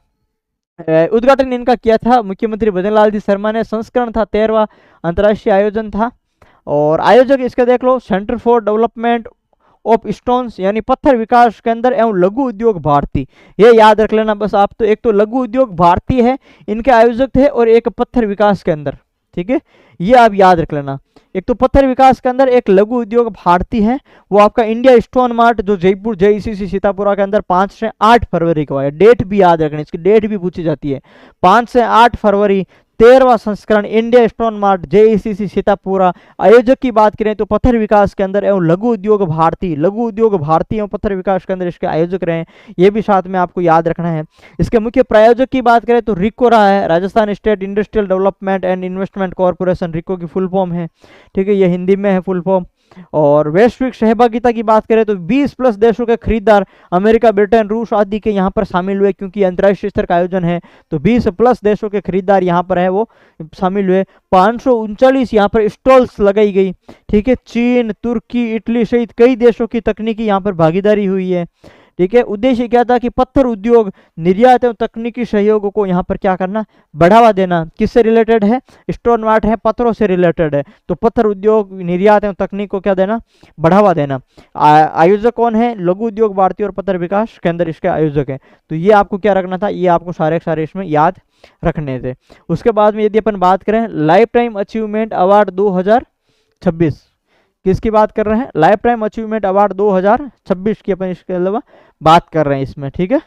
उद्घाटन इनका किया था मुख्यमंत्री भजन लाल जी शर्मा ने। संस्करण था 13वां, अंतर्राष्ट्रीय आयोजन था। और आयोजक इसका देख लो, centre for development of stones, यानी पत्थर विकास केंद्र एवं लघु उद्योग भारती, ये याद रख लेना बस आप। तो एक तो लघु उद्योग भारती है इनके आयोजक थे, और एक पत्थर विकास केंद्र, ठीक है, ये आप याद रख लेना। एक तो पत्थर विकास के अंदर, एक लघु उद्योग भारती है, वो आपका इंडिया स्टोन मार्ट जो जयपुर JECC सीतापुरा के अंदर 5 से 8 फरवरी को है। डेट भी याद रखनी, इसकी डेट भी पूछी जाती है। 5 से 8 फरवरी 13वां संस्करण India stone mart JECC Sitapura. आयोजक की बात करें तो पत्थर विकास के अंदर एवं लघु उद्योग भारती, लघु उद्योग भारती एवं पत्थर विकास के अंदर इसके आयोजक रहे, ये भी साथ में आपको याद रखना है। इसके मुख्य प्रायोजक की बात करें तो रिको रहा है, Rajasthan state industrial development and investment corporation, RIICO की फुल फॉर्म है, ठीक है, ये हिंदी में है फुल फॉर्म। और वैश्विक सहभागिता की बात करें तो 20+ देशों के खरीदार अमेरिका, ब्रिटेन, रूस आदि के यहाँ पर शामिल हुए, क्योंकि अंतर्राष्ट्रीय स्तर का आयोजन है तो 20+ देशों के खरीदार यहाँ पर है वो शामिल हुए। 539 यहाँ पर स्टॉल्स लगाई गई, ठीक है। चीन, तुर्की, इटली सहित कई देशों की तकनीकी यहाँ पर भागीदारी हुई है, ठीक है। उद्देश्य क्या था कि पत्थर उद्योग निर्यात एवं तकनीकी सहयोग को यहाँ पर क्या करना, बढ़ावा देना। किससे रिलेटेड है? स्टोन मार्ट है, पत्थरों से रिलेटेड है, तो पत्थर उद्योग निर्यात एवं तकनीक को क्या देना, बढ़ावा देना। आयोजक कौन है? लघु उद्योग भारती और पत्थर विकास केंद्र इसके आयोजक है। तो ये आपको क्या रखना था, ये आपको सारे सारे इसमें याद रखने थे। उसके बाद में यदि अपन बात करें लाइफ टाइम अचीवमेंट अवार्ड 2026, किसकी बात कर रहे हैं? लाइफ टाइम अचीवमेंट अवार्ड 2026 की अपन इसके अलावा बात कर रहे हैं इसमें, ठीक है,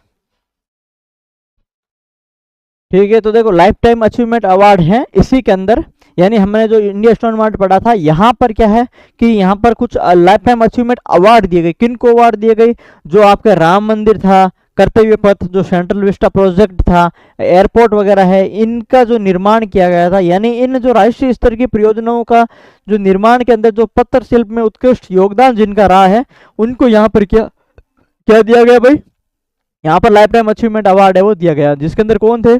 ठीक है। तो देखो लाइफ टाइम अचीवमेंट अवार्ड है इसी के अंदर, यानी हमने जो इंडिया स्टोन मार्ट पढ़ा था यहाँ पर क्या है कि यहाँ पर कुछ लाइफ टाइम अचीवमेंट अवार्ड दिए गए। किन को अवार्ड दिए गए? जो आपका राम मंदिर था, कर्तव्य पथ, जो सेंट्रल विस्टा प्रोजेक्ट था, एयरपोर्ट वगैरह है, इनका जो निर्माण किया गया था, यानी इन जो राष्ट्रीय स्तर की परियोजनाओं का जो निर्माण के अंदर जो पत्थर शिल्प में उत्कृष्ट योगदान जिनका रहा है, उनको यहाँ पर क्या क्या दिया गया भाई? यहाँ पर लाइफ टाइम अचीवमेंट अवार्ड है वो दिया गया, जिसके अंदर कौन थे?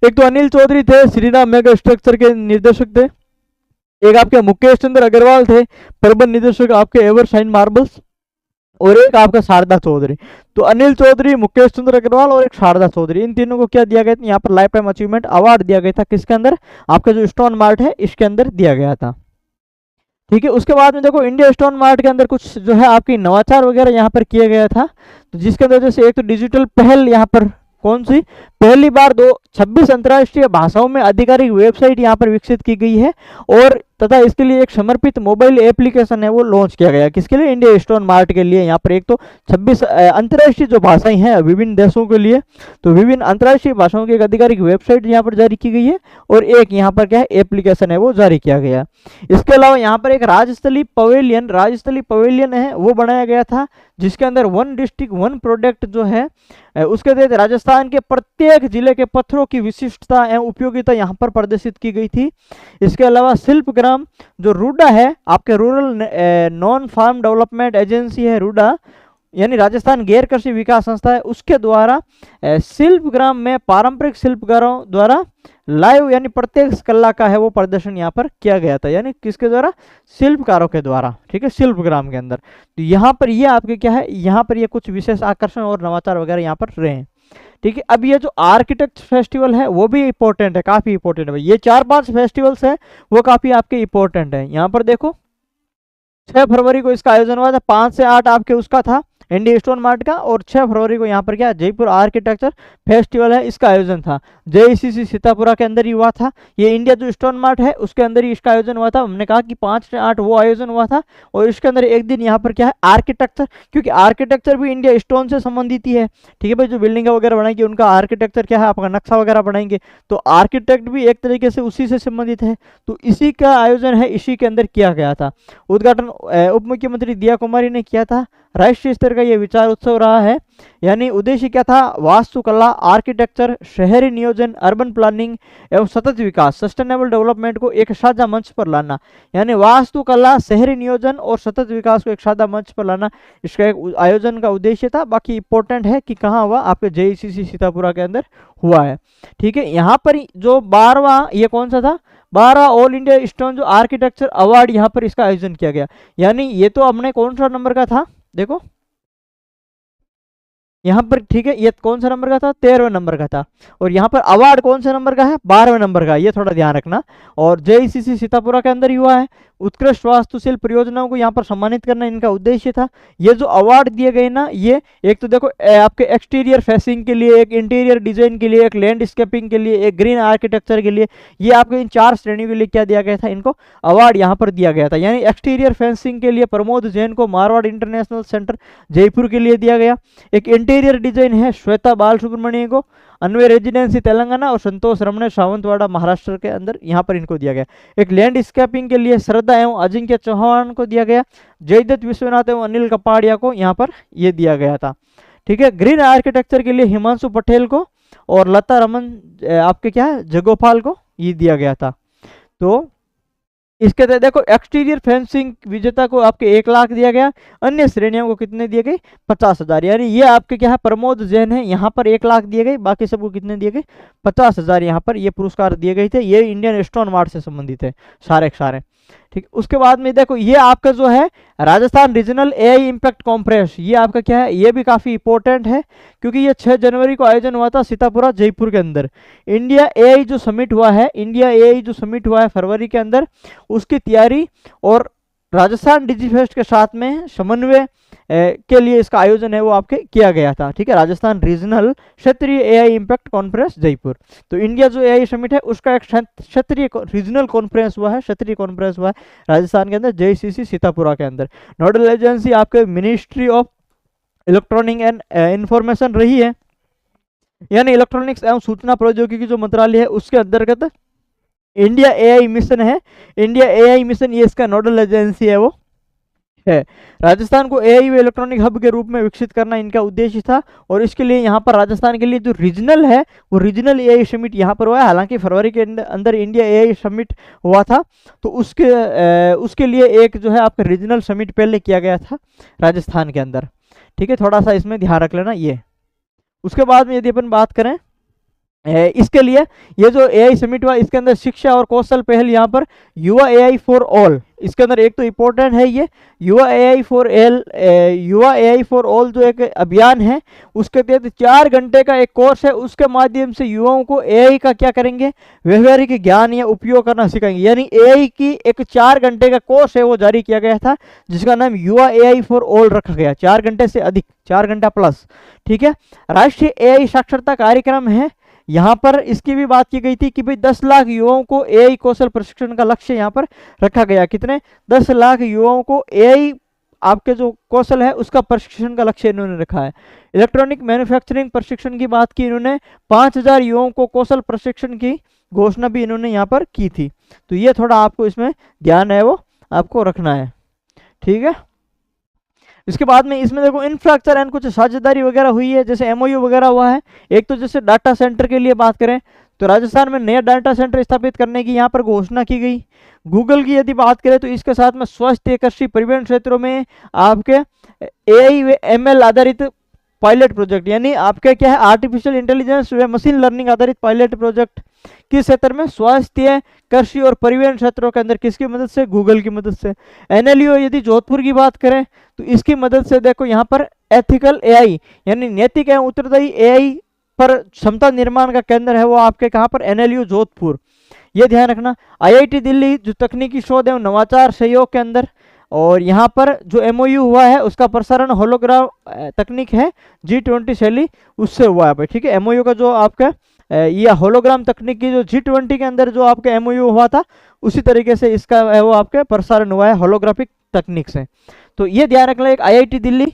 एक तो अनिल चौधरी थे, श्रीराम मेगा स्ट्रक्चर के निर्देशक थे। एक आपके मुकेश चंद्र अग्रवाल थे, प्रबंध निदेशक आपके एवरशाइन मार्बल्स। और एक आपका शारदा चौधरी। तो अनिल चौधरी, मुकेश चंद्र अग्रवाल और एक शारदा चौधरी, इन तीनों को क्या दिया गया था? यहाँ पर लाइफ टाइम अचीवमेंट अवार्ड दिया गया था। किसके अंदर? आपका जो स्टोन मार्ट है इसके अंदर दिया गया था, ठीक है। उसके बाद में देखो इंडिया स्टोन मार्ट के अंदर कुछ जो है आपकी नवाचार वगैरह यहाँ पर किया गया था, तो जिसके अंदर जैसे एक तो डिजिटल पहल यहाँ पर कौन सी, पहली बार 26 अंतर्राष्ट्रीय भाषाओं में आधिकारिक वेबसाइट यहाँ पर विकसित की गई है, और तथा इसके लिए एक समर्पित मोबाइल एप्लीकेशन है वो लॉन्च किया गया। किसके लिए, इंडिया स्टोन मार्ट के लिए। यहाँ पर एक तो 26 अंतर्राष्ट्रीय जो भाषाएं हैं विभिन्न देशों के लिए, तो विभिन्न अंतर्राष्ट्रीय भाषाओं की एक आधिकारिक वेबसाइट यहाँ पर जारी की गई है, और एक यहाँ पर क्या है एप्लीकेशन है वो जारी किया गया। इसके अलावा यहाँ पर एक राज्यस्तरीय पवेलियन है वो बनाया गया था, जिसके अंदर वन डिस्ट्रिक्ट वन प्रोडक्ट जो है उसके तहत राजस्थान के प्रत्येक जिले के पत्थरों की विशिष्टता एवं उपयोगिता यहाँ पर प्रदर्शित की गई थी। इसके अलावा शिल्पग्राम जो रूडा है, आपके rural non farm development agency है रूडा, यानी राजस्थान गैर कृषि विकास संस्था है, उसके द्वारा शिल्पग्राम में पारंपरिक शिल्पकारों द्वारा लाइव यानी प्रत्यक्ष कला का है वो प्रदर्शन यहाँ पर किया गया था, यानी किसके द्वारा, शिल्पकारों के द्वारा। ठीक है, शिल्पग्राम के अंदर। तो यहाँ पर ये आपके क्या है, यहाँ पर ये कुछ विशेष आकर्षण और नवाचार वगैरह यहाँ पर रहे हैं। ठीक है, अब ये जो आर्किटेक्ट फेस्टिवल है वो भी इंपॉर्टेंट है, काफी इंपॉर्टेंट है। ये 4-5 फेस्टिवल्स है वो काफी आपके इंपॉर्टेंट है। यहाँ पर देखो 6 फरवरी को इसका आयोजन हुआ था, 5 से 8 आपके उसका था इंडिया स्टोन मार्ट का, और 6 फरवरी को यहाँ पर क्या जयपुर आर्किटेक्चर फेस्टिवल है इसका आयोजन था, जेईसीसी सीतापुरा के अंदर ही हुआ था। ये इंडिया जो स्टोन मार्ट है उसके अंदर ही इसका आयोजन हुआ था। हमने कहा कि 5 से 8 वो आयोजन हुआ था, और इसके अंदर एक दिन यहाँ पर क्या है आर्किटेक्चर, क्योंकि आर्किटेक्चर भी इंडिया स्टोन से संबंधित ही है। ठीक है भाई, जो बिल्डिंग वगैरह बनाएंगे उनका आर्किटेक्चर क्या है, आपका नक्शा वगैरह बनाएंगे, तो आर्किटेक्ट भी एक तरीके से उसी से संबंधित है, तो इसी का आयोजन है इसी के अंदर किया गया था। उद्घाटन उप मुख्यमंत्री दिया कुमारी ने किया था। राष्ट्रीय स्तर का ये विचार उत्सव रहा है, यानी उद्देश्य क्या था, वास्तुकला, आर्किटेक्चर, शहरी नियोजन, अर्बन प्लानिंग एवं सतत विकास, सस्टेनेबल डेवलपमेंट को एक साझा मंच पर लाना, यानी वास्तुकला, शहरी नियोजन और सतत विकास को एक साझा मंच पर लाना, इसका एक आयोजन का उद्देश्य था। बाकी इंपॉर्टेंट है कि कहाँ हुआ, आपके जेईसीसी सीतापुरा के अंदर हुआ है। ठीक है, यहाँ पर जो 12वां ये कौन सा था, 12 ऑल इंडिया स्टोन जो आर्किटेक्चर अवार्ड यहाँ पर इसका आयोजन किया गया, यानी ये तो हमने कौन सा नंबर का था, देखो यहाँ पर। ठीक है, ये कौन सा नंबर का था, 13वें नंबर का था, और यहाँ पर अवार्ड कौन से नंबर का है, 12वें नंबर का, ये थोड़ा ध्यान रखना। और जेईसीसी सीतापुरा के अंदर ही हुआ है। उत्कृष्ट वास्तुशिल्प परियोजनाओं को यहाँ पर सम्मानित करना इनका उद्देश्य था। ये जो अवार्ड दिए गए ना, ये एक तो देखो आपके एक्सटीरियर फेसिंग के लिए, एक इंटीरियर डिजाइन के लिए, एक लैंडस्केपिंग के लिए, एक ग्रीन आर्किटेक्चर के लिए, ये आपको इन 4 श्रेणियों के लिए क्या दिया गया था, इनको अवार्ड यहाँ पर दिया गया था। यानी एक्सटीरियर फेंसिंग के लिए प्रमोद जैन को मारवाड़ इंटरनेशनल सेंटर जयपुर के लिए दिया गया। एक इंटीरियर डिजाइन है श्वेता बाल सुब्रमण्य को अन्वय रेजिडेंसी तेलंगाना, और संतोष रमणे सावंतवाड़ा महाराष्ट्र के अंदर यहाँ पर इनको दिया गया। एक लैंडस्केपिंग के लिए श्रद्धा एवं अजिंक्य चौहान को दिया गया। जयदत्त विश्वनाथ एवं अनिल कपाड़िया को यहाँ पर ये दिया गया था। ठीक है, ग्रीन आर्किटेक्चर के लिए हिमांशु पटेल को और लता रमन आपके क्या है जगोपाल को ये दिया गया था। तो इसके तहत देखो एक्सटीरियर फेंसिंग विजेता को आपके 1 लाख दिया गया, अन्य श्रेणियों को कितने दिए गए, 50,000। यानी ये आपके क्या है प्रमोद जैन है, यहाँ पर 1 लाख दिए गए, बाकी सबको कितने दिए गए, 50,000 यहाँ पर ये पुरस्कार दिए गए थे। ये इंडियन स्टोन मार्ट से संबंधित है सारे के सारे। ठीक, उसके बाद में देखो ये आपका जो है Rajasthan regional AI impact conference, ये आपका क्या है, ये भी काफी इंपॉर्टेंट है, क्योंकि ये 6 जनवरी को आयोजन हुआ था सीतापुरा जयपुर के अंदर। इंडिया एआई जो समिट हुआ है फरवरी के अंदर, उसकी तैयारी और राजस्थान डिजीफेस्ट के साथ में समन्वय के लिए इसका आयोजन है वो आपके किया गया था। ठीक है, राजस्थान रीजनल क्षेत्रीय एआई इम्पैक्ट कॉन्फ्रेंस जयपुर। तो इंडिया जो एआई समिट है उसका एक क्षेत्रीय रीजनल कॉन्फ्रेंस हुआ है, राजस्थान के अंदर जेईसीसी सीतापुरा के अंदर। नोडल एजेंसी आपके ministry of electronic and information रही है, यानी इलेक्ट्रॉनिक्स एवं सूचना प्रौद्योगिकी जो मंत्रालय है उसके अंतर्गत इंडिया एआई मिशन है। इंडिया एआई मिशन ये इसका नोडल एजेंसी है वो है। राजस्थान को एआई व इलेक्ट्रॉनिक हब के रूप में विकसित करना इनका उद्देश्य था, और इसके लिए यहाँ पर राजस्थान के लिए जो रीजनल है वो रीजनल एआई समिट यहाँ पर हुआ है। हालांकि फरवरी के अंदर इंडिया एआई समिट हुआ था, तो उसके लिए एक जो है आपका रीजनल समिट पहले किया गया था राजस्थान के अंदर। ठीक है, थोड़ा सा इसमें ध्यान रख लेना ये। उसके बाद में यदि अपन बात करें इसके लिए ये जो एआई समिट हुआ इसके अंदर शिक्षा और कौशल पहल यहाँ पर युवा एआई फॉर ऑल, इसके अंदर एक तो इम्पोर्टेंट है ये युवा एआई फॉर ऑल जो एक अभियान है उसके तहत 4 घंटे का एक कोर्स है, उसके माध्यम से युवाओं को एआई का क्या करेंगे, व्यवहारिक ज्ञान या उपयोग करना सिखाएंगे। यानी एआई की एक 4 घंटे का कोर्स है वो जारी किया गया था जिसका नाम युवा एआई फॉर ऑल रखा गया, 4 घंटे से अधिक, 4 घंटा प्लस। ठीक है, राष्ट्रीय एआई साक्षरता कार्यक्रम है, यहाँ पर इसकी भी बात की गई थी कि भाई 10 लाख युवाओं को एआई कौशल प्रशिक्षण का लक्ष्य यहाँ पर रखा गया। कितने? 10 लाख युवाओं को एआई आपके जो कौशल है उसका प्रशिक्षण का लक्ष्य इन्होंने रखा है। इलेक्ट्रॉनिक मैन्युफैक्चरिंग प्रशिक्षण की बात की इन्होंने, 5000 युवाओं को कौशल प्रशिक्षण की घोषणा भी इन्होंने यहाँ पर की थी। तो ये थोड़ा आपको इसमें ध्यान है वो आपको रखना है। ठीक है, इसके बाद में इसमें देखो इंफ्रास्ट्रक्चर एंड कुछ साझेदारी वगैरह हुई है, जैसे एमओयू वगैरह हुआ है। एक तो जैसे डाटा सेंटर के लिए बात करें तो राजस्थान में नया डाटा सेंटर स्थापित करने की यहाँ पर घोषणा की गई। गूगल की यदि बात करें तो इसके साथ में स्वास्थ्य, कृषि, परिवहन क्षेत्रों में आपके एआई व एमएल आधारित पायलट प्रोजेक्ट, यानी आपका क्या है आर्टिफिशियल इंटेलिजेंस व मशीन लर्निंग आधारित पायलट प्रोजेक्ट किस क्षेत्र में, स्वास्थ्य, कृषि और परिवहन क्षेत्रों के अंदर, किसकी मदद से, गूगल की मदद से। एनएलयू यदि जोधपुर की बात करें तो इसकी मदद से देखो यहाँ पर एथिकल एआई यानी नैतिक एवं उत्तरदायी एआई पर क्षमता निर्माण का केंद्र है वो आपके कहाँ पर, एनएलयू जोधपुर। ये ध्यान रखना। आईआईटी दिल्ली जो तकनीकी शोध एवं नवाचार सहयोग के अंदर, और यहाँ पर जो एमओयू हुआ है उसका प्रसारण होलोग्राम तकनीक है G20 शैली उससे हुआ है भाई। ठीक है, एमओयू का जो आपका ये होलोग्राम तकनीक की जो G20 के अंदर जो आपका एमओयू हुआ था उसी तरीके से इसका है वो आपके प्रसारण हुआ है होलोग्राफिक तकनीक से। तो ये ध्यान रखना, एक आईआईटी दिल्ली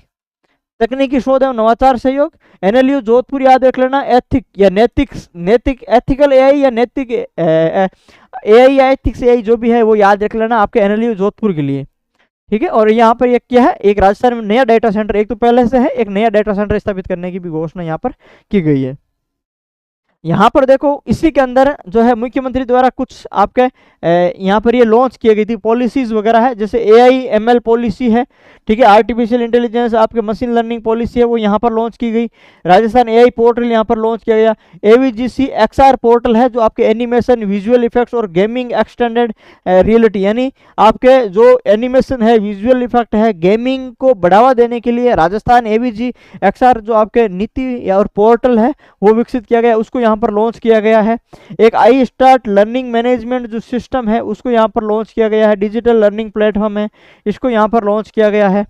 तकनीकी शोध एवं नवाचार सहयोग, एनएलयू जोधपुर याद रख लेना, एथिक या नैतिक एथिकल एआई या नैतिक एआई या एथिक्स एआई जो भी है वो याद रख लेना आपके एनएलयू जोधपुर के लिए। ठीक है, और यहाँ पर एक क्या है, एक राजस्थान में नया डाटा सेंटर, एक तो पहले से है, एक नया डाटा सेंटर स्थापित करने की भी घोषणा यहाँ पर की गई है। यहाँ पर देखो इसी के अंदर जो है मुख्यमंत्री द्वारा कुछ आपके यहाँ पर ये लॉन्च की गई थी पॉलिसीज वगैरह है, जैसे एआई एमएल पॉलिसी है। ठीक है, आर्टिफिशियल इंटेलिजेंस आपके मशीन लर्निंग पॉलिसी है वो यहाँ पर लॉन्च की गई। राजस्थान एआई पोर्टल यहाँ पर लॉन्च किया गया। एवीजीसी एक्सआर पोर्टल है जो आपके एनिमेशन, विजुअल इफेक्ट्स और गेमिंग एक्सटेंडेड रियलिटी, यानी आपके जो एनिमेशन है, विजुअल इफेक्ट है, गेमिंग को बढ़ावा देने के लिए राजस्थान एवीजी एक्सआर जो आपके नीति और पोर्टल है वो विकसित किया गया, उसको यहाँ पर लॉन्च किया गया है। एक आई स्टार्ट लर्निंग मैनेजमेंट जो सिस्टम है उसको यहाँ पर लॉन्च किया गया है। डिजिटल लर्निंग प्लेटफॉर्म है, इसको यहाँ पर लॉन्च किया गया है।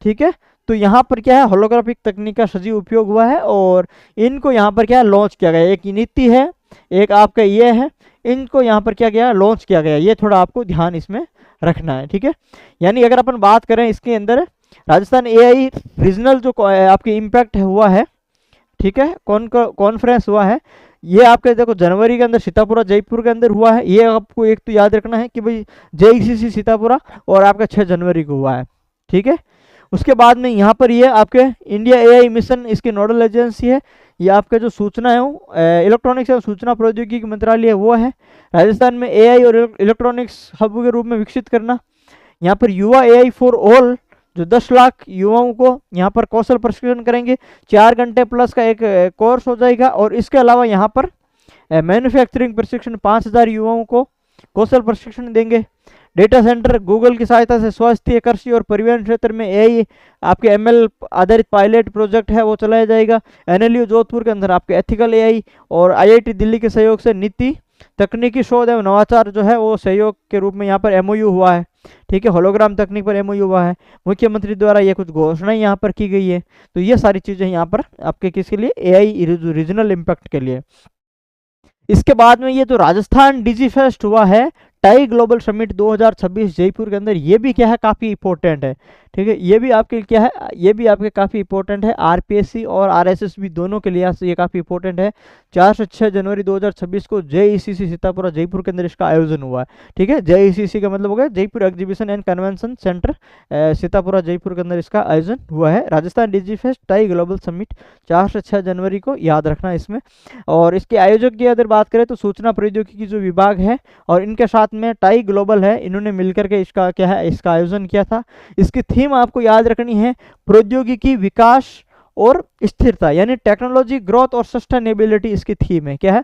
ठीक है, तो यहाँ पर क्या है, होलोग्राफिक तकनीक का सजीव उपयोग हुआ है और इनको यहाँ पर क्या लॉन्च किया गया। एक नीति है, एक आपका ये है, इनको यहाँ पर क्या गया, लॉन्च किया गया। ये थोड़ा आपको ध्यान इसमें रखना है। ठीक है, यानी अगर अपन बात करें इसके अंदर राजस्थान एआई रीजनल जो आपके इम्पैक्ट हुआ है, ठीक है, कॉन्फ्रेंस हुआ है, ये आपके देखो जनवरी के अंदर सीतापुरा जयपुर के अंदर हुआ है। ये आपको एक तो याद रखना है कि भाई जेईसीसी सीतापुरा और आपका 6 जनवरी को हुआ है। ठीक है, उसके बाद में यहाँ पर ये आपके इंडिया एआई मिशन इसकी नोडल एजेंसी है। ये आपका जो सूचना है इलेक्ट्रॉनिक्स एवं सूचना प्रौद्योगिकी मंत्रालय वो है। राजस्थान में एआई और इलेक्ट्रॉनिक्स हब के रूप में विकसित करना। यहाँ पर युवा एआई फॉर ऑल जो 10 लाख युवाओं को यहाँ पर कौशल प्रशिक्षण करेंगे, 4 घंटे प्लस का एक कोर्स हो जाएगा। और इसके अलावा यहाँ पर मैन्युफैक्चरिंग प्रशिक्षण 5000 युवाओं को कौशल प्रशिक्षण देंगे। डेटा सेंटर गूगल की सहायता से स्वास्थ्य, कृषि और परिवहन क्षेत्र में एआई आपके एमएल आधारित पायलट प्रोजेक्ट है वो चलाया जाएगा। एनएलयू जोधपुर के अंदर आपके एथिकल एआई और आईआईटी दिल्ली के सहयोग से नीति, तकनीकी शोध एवं नवाचार जो है वो सहयोग के रूप में यहाँ पर एमओयू हुआ है। ठीक है, होलोग्राम तकनीक पर एमओयू हुआ है। मुख्यमंत्री द्वारा ये कुछ घोषणाएं यहाँ पर की गई है। तो ये सारी चीजें यहाँ पर आपके किसके लिए, एआई रीजनल इम्पैक्ट के लिए। इसके बाद में ये तो राजस्थान डिजीफेस्ट हुआ है, टाई ग्लोबल समिट 2026 जयपुर के अंदर, ये भी क्या है काफी इंपॉर्टेंट है। ठीक है, ये भी आपके क्या है, ये भी आपके काफी इंपॉर्टेंट है। आरपीएससी और आरएसएस भी दोनों के लिए ये काफी इंपॉर्टेंट है। 4 से 6 जनवरी 2026 को जेईसीसी सीतापुरा जयपुर के अंदर इसका आयोजन हुआ है। ठीक है, जेईसीसी का मतलब हो गया Jaipur exhibition and convention centre, Sitapura Jaipur के अंदर इसका आयोजन हुआ है। Rajasthan Digifest tie global summit 4 से 6 जनवरी को याद रखना इसमें। और इसके आयोजक की अगर बात करें तो सूचना प्रौद्योगिकी जो विभाग है और इनके साथ में टाई ग्लोबल है, इन्होंने मिलकर के इसका क्या है, इसका आयोजन किया था। इसकी थीम आपको याद रखनी है, प्रौद्योगिकी विकास और स्थिरता, यानी टेक्नोलॉजी ग्रोथ और सस्टेनेबिलिटी इसकी थीम है। क्या है?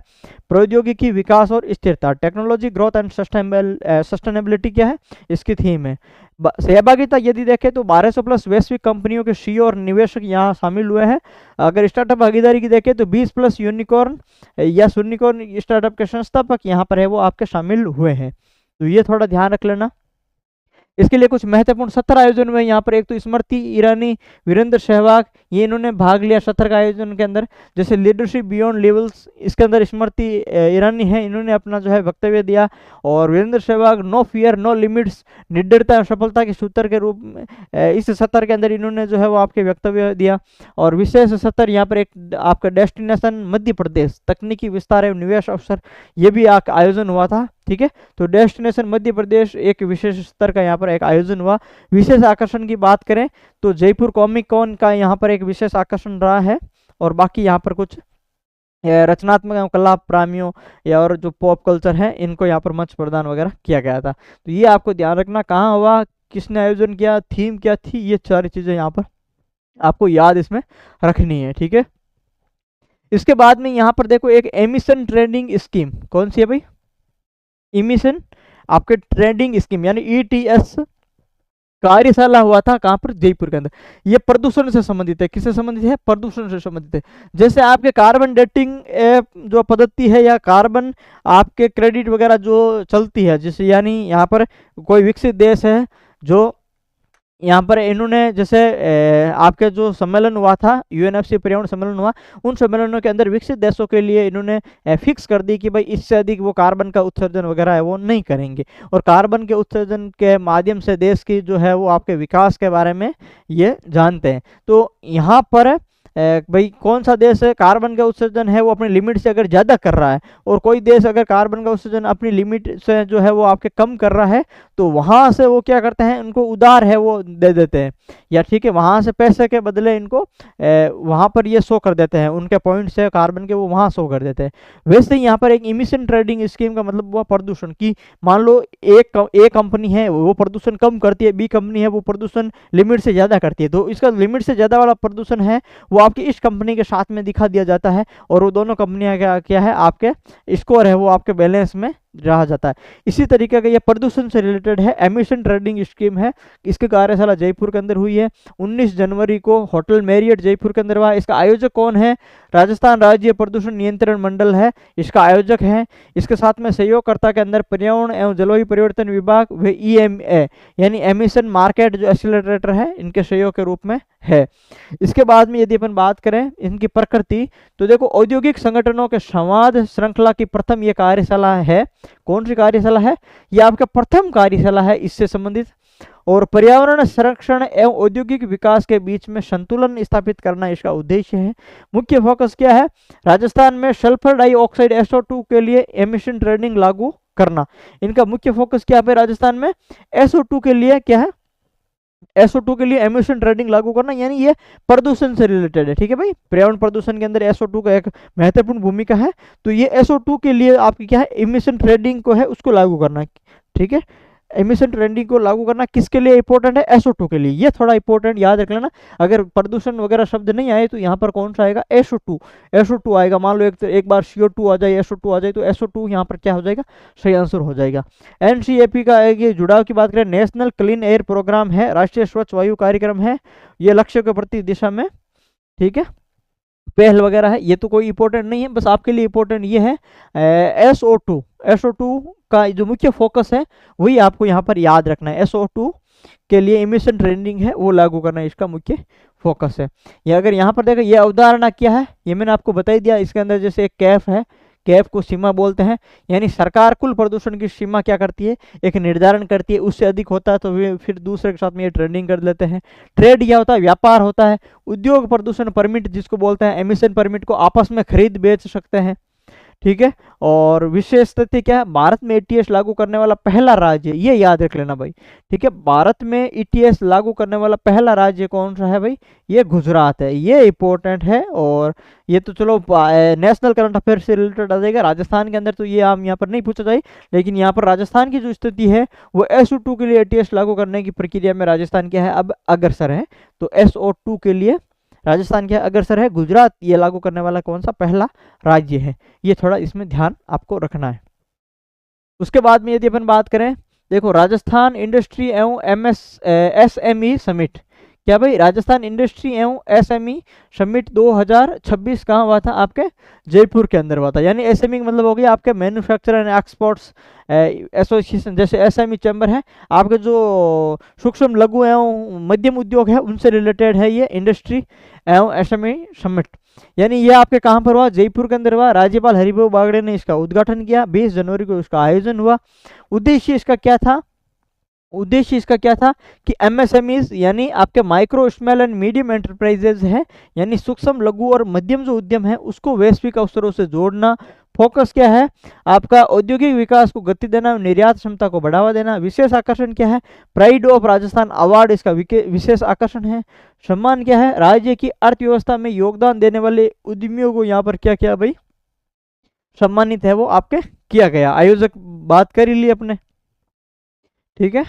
प्रौद्योगिकी विकास और स्थिरता, टेक्नोलॉजी ग्रोथ एंड सस्टेनेबिलिटी क्या है? इसकी थीम है। सहभागिता यदि देखें तो 1200 प्लस वैश्विक कंपनियों के सीईओ और निवेशक यहाँ शामिल हुए हैं। अगर स्टार्टअप भागीदारी की देखें तो 20 प्लस यूनिकॉर्न या सुनिकॉर्न स्टार्टअप के संस्थापक यहाँ पर है वो आपके शामिल हुए हैं। तो ये थोड़ा ध्यान रख लेना। इसके लिए कुछ महत्वपूर्ण सत्र आयोजन हुए यहाँ पर। एक तो स्मृति ईरानी, वीरेंद्र सहवाग, ये इन्होंने भाग लिया सत्र का आयोजन के अंदर। जैसे लीडरशिप बियॉन्ड लेवल्स, इसके अंदर स्मृति ईरानी है, इन्होंने अपना जो है वक्तव्य दिया। और Virender Sehwag no fear no limits, निडरता और सफलता के सूत्र के रूप में इस सत्र के अंदर इन्होंने जो है वो आपके वक्तव्य दिया। और विशेष सत्र यहाँ पर एक आपका डेस्टिनेशन मध्य प्रदेश, तकनीकी विस्तार एवं निवेश अवसर, ये भी आयोजन हुआ था। ठीक है, तो डेस्टिनेशन मध्य प्रदेश एक विशेष स्तर का यहाँ पर एक आयोजन हुआ। विशेष आकर्षण की बात करें तो जयपुर कॉमिक कॉन का यहाँ पर एक विशेष आकर्षण रहा है। और बाकी यहाँ पर कुछ रचनात्मक कला प्रेमियों या और जो पॉप कल्चर है इनको यहाँ पर मंच प्रदान वगैरह किया गया था। तो ये आपको ध्यान रखना, कहाँ हुआ, किसने आयोजन किया, थीम क्या थी, ये सारी चीजें यहाँ पर आपको याद इसमें रखनी है। ठीक है, इसके बाद में यहाँ पर देखो एक एमिशन ट्रेडिंग स्कीम, कौन सी है भाई? इमिशन आपके ट्रेडिंग स्कीम यानी ईटीएस कार्यशाला हुआ था। कहां पर? जयपुर के अंदर। ये प्रदूषण से संबंधित है। किससे संबंधित है? प्रदूषण से संबंधित है। जैसे आपके कार्बन डेटिंग जो पद्धति है या कार्बन आपके क्रेडिट वगैरह जो चलती है, जैसे यानी यहाँ पर कोई विकसित देश है जो यहाँ पर इन्होंने जैसे आपके जो सम्मेलन हुआ था, यूएनएफसी पर्यावरण सम्मेलन हुआ, उन सम्मेलनों के अंदर विकसित देशों के लिए इन्होंने फिक्स कर दी कि भाई इससे अधिक वो कार्बन का उत्सर्जन वगैरह है वो नहीं करेंगे। और कार्बन के उत्सर्जन के माध्यम से देश की जो है वो आपके विकास के बारे में ये जानते हैं। तो यहाँ पर भाई कौन सा देश है कार्बन का उत्सर्जन है वो अपनी लिमिट से अगर ज़्यादा कर रहा है और कोई देश अगर कार्बन का उत्सर्जन अपनी लिमिट से जो है वो आपके कम कर रहा है, तो वहाँ से वो क्या करते हैं, उनको उधार है वो दे देते हैं, या ठीक है वहाँ से पैसे के बदले इनको वहाँ पर ये शो कर देते हैं, उनके पॉइंट्स है कार्बन के वो वहाँ शो कर देते हैं। वैसे ही यहाँ पर एक इमिशन ट्रेडिंग स्कीम का मतलब हुआ प्रदूषण की, मान लो एक कंपनी है वो प्रदूषण कम करती है, बी कंपनी है वो प्रदूषण लिमिट से ज़्यादा करती है, तो इसका लिमिट से ज़्यादा वाला प्रदूषण है वो आपकी इस कंपनी के साथ में दिखा दिया जाता है और वो दोनों कंपनियां क्या है आपके स्कोर है वो आपके बैलेंस में रहा जाता है। इसी तरीके का ये प्रदूषण से रिलेटेड है, एमिशन ट्रेडिंग स्कीम है। इसकी कार्यशाला जयपुर के अंदर हुई है 19 जनवरी को होटल मैरियट जयपुर के अंदर हुआ। इसका आयोजक कौन है? राजस्थान राज्य प्रदूषण नियंत्रण मंडल है इसका आयोजक है। इसके साथ में सहयोगकर्ता के अंदर पर्यावरण एवं जलवायु परिवर्तन विभाग व EMA यानी एमिशन मार्केट जो एक्सीलरेटर है इनके सहयोग के रूप में है। इसके बाद में यदि अपन बात करें इनकी प्रकृति, तो देखो औद्योगिक संगठनों के संवाद श्रृंखला की प्रथम ये कार्यशाला है। कौन सी कार्यशाला है? ये आपका प्रथम कार्यशाला है इससे संबंधित। और पर्यावरण संरक्षण एवं औद्योगिक विकास के बीच में संतुलन स्थापित करना इसका उद्देश्य है। मुख्य फोकस क्या है? राजस्थान में सल्फर डाइऑक्साइड SO2 के लिए एमिशन ट्रेडिंग लागू करना। इनका मुख्य फोकस क्या है राजस्थान में? SO2 के लिए क्या है? SO2 के लिए एमिशन ट्रेडिंग लागू करना, यानी ये प्रदूषण से रिलेटेड है। ठीक है भाई, पर्यावरण प्रदूषण के अंदर SO2 का एक महत्वपूर्ण भूमिका है, तो ये SO2 के लिए आपकी क्या है एमिशन ट्रेडिंग को है उसको लागू करना। ठीक है, एमिशन ट्रेडिंग को लागू करना किसके लिए इंपॉर्टेंट है? SO2 के लिए। ये थोड़ा इंपॉर्टेंट याद रख लेना, अगर प्रदूषण वगैरह शब्द नहीं आए तो यहाँ पर कौन सा आएगा? SO2 आएगा। मान लो एक बार CO2 आ जाए, SO2 आ जाए, तो SO2 यहाँ पर क्या हो जाएगा? सही आंसर हो जाएगा। NCAP का ये जुड़ाव की बात करें, नेशनल क्लीन एयर प्रोग्राम है, राष्ट्रीय स्वच्छ वायु कार्यक्रम है, ये लक्ष्य के प्रति दिशा में ठीक है पहल वगैरह है। ये तो कोई इंपॉर्टेंट नहीं है, बस आपके लिए इंपॉर्टेंट ये है SO2 का जो मुख्य फोकस है वही आपको यहाँ पर याद रखना है। SO2 के लिए एमिशन ट्रेडिंग है वो लागू करना इसका मुख्य फोकस है। ये अगर यहाँ पर देखो ये अवधारणा क्या है, ये मैंने आपको बता ही दिया। इसके अंदर जैसे एक कैफ है, कैफ को सीमा बोलते हैं, यानी सरकार कुल प्रदूषण की सीमा क्या करती है? एक निर्धारण करती है, उससे अधिक होता है तो वे फिर दूसरे के साथ में ये ट्रेडिंग कर लेते हैं। ट्रेड क्या होता है? व्यापार होता है। उद्योग प्रदूषण परमिट जिसको बोलते हैं, एमिशन परमिट को आपस में खरीद बेच सकते हैं। ठीक है, और विशेष तथ्य क्या है? भारत में ETS लागू करने वाला पहला राज्य, ये याद रख लेना भाई। ठीक है, भारत में ETS लागू करने वाला पहला राज्य कौन सा है भाई? ये गुजरात है। ये इंपॉर्टेंट है, और ये तो चलो नेशनल करंट अफेयर से रिलेटेड आ जाएगा। राजस्थान के अंदर तो ये हम यहाँ पर नहीं पूछा जाए, लेकिन यहाँ पर राजस्थान की जो स्थिति है वो SO2 के लिए ETS लागू करने की प्रक्रिया में राजस्थान क्या है अब अग्रसर है। तो SO2 के लिए राजस्थान क्या अग्रसर है, गुजरात ये लागू करने वाला कौन सा पहला राज्य है, ये थोड़ा इसमें ध्यान आपको रखना है। उसके बाद में यदि अपन बात करें, देखो राजस्थान इंडस्ट्री एवं एसएमई समिट, क्या भाई राजस्थान इंडस्ट्री एवं एसएमई समिट 2026 कहाँ हुआ था, आपके जयपुर के अंदर हुआ था। यानी एसएमई मतलब हो गया आपके मैन्युफैक्चर एंड एक्सपोर्ट्स एसोसिएशन, जैसे एसएमई चैम्बर है, आपके जो सूक्ष्म लघु एवं मध्यम उद्योग है उनसे रिलेटेड है ये इंडस्ट्री एवं एसएमई समिट। यानी ये आपके कहाँ पर हुआ, जयपुर के अंदर हुआ। राज्यपाल हरिभाऊ बागड़े ने इसका उद्घाटन किया, 20 जनवरी को इसका आयोजन हुआ। उद्देश्य इसका क्या था, उद्देश्य इसका क्या था कि एमएसएमईज यानी आपके micro small and medium enterprises है, यानी सूक्ष्म लघु और मध्यम जो उद्यम है उसको वैश्विक अवसरों से जोड़ना। फोकस क्या है आपका, औद्योगिक विकास को गति देना, निर्यात क्षमता को बढ़ावा देना। विशेष आकर्षण क्या है, प्राइड ऑफ राजस्थान अवार्ड इसका विशेष आकर्षण है। सम्मान क्या है, राज्य की अर्थव्यवस्था में योगदान देने वाले उद्यमियों को यहाँ पर क्या क्या भाई सम्मानित है वो आपके किया गया। आयोजक बात कर ही ली अपने, ठीक है।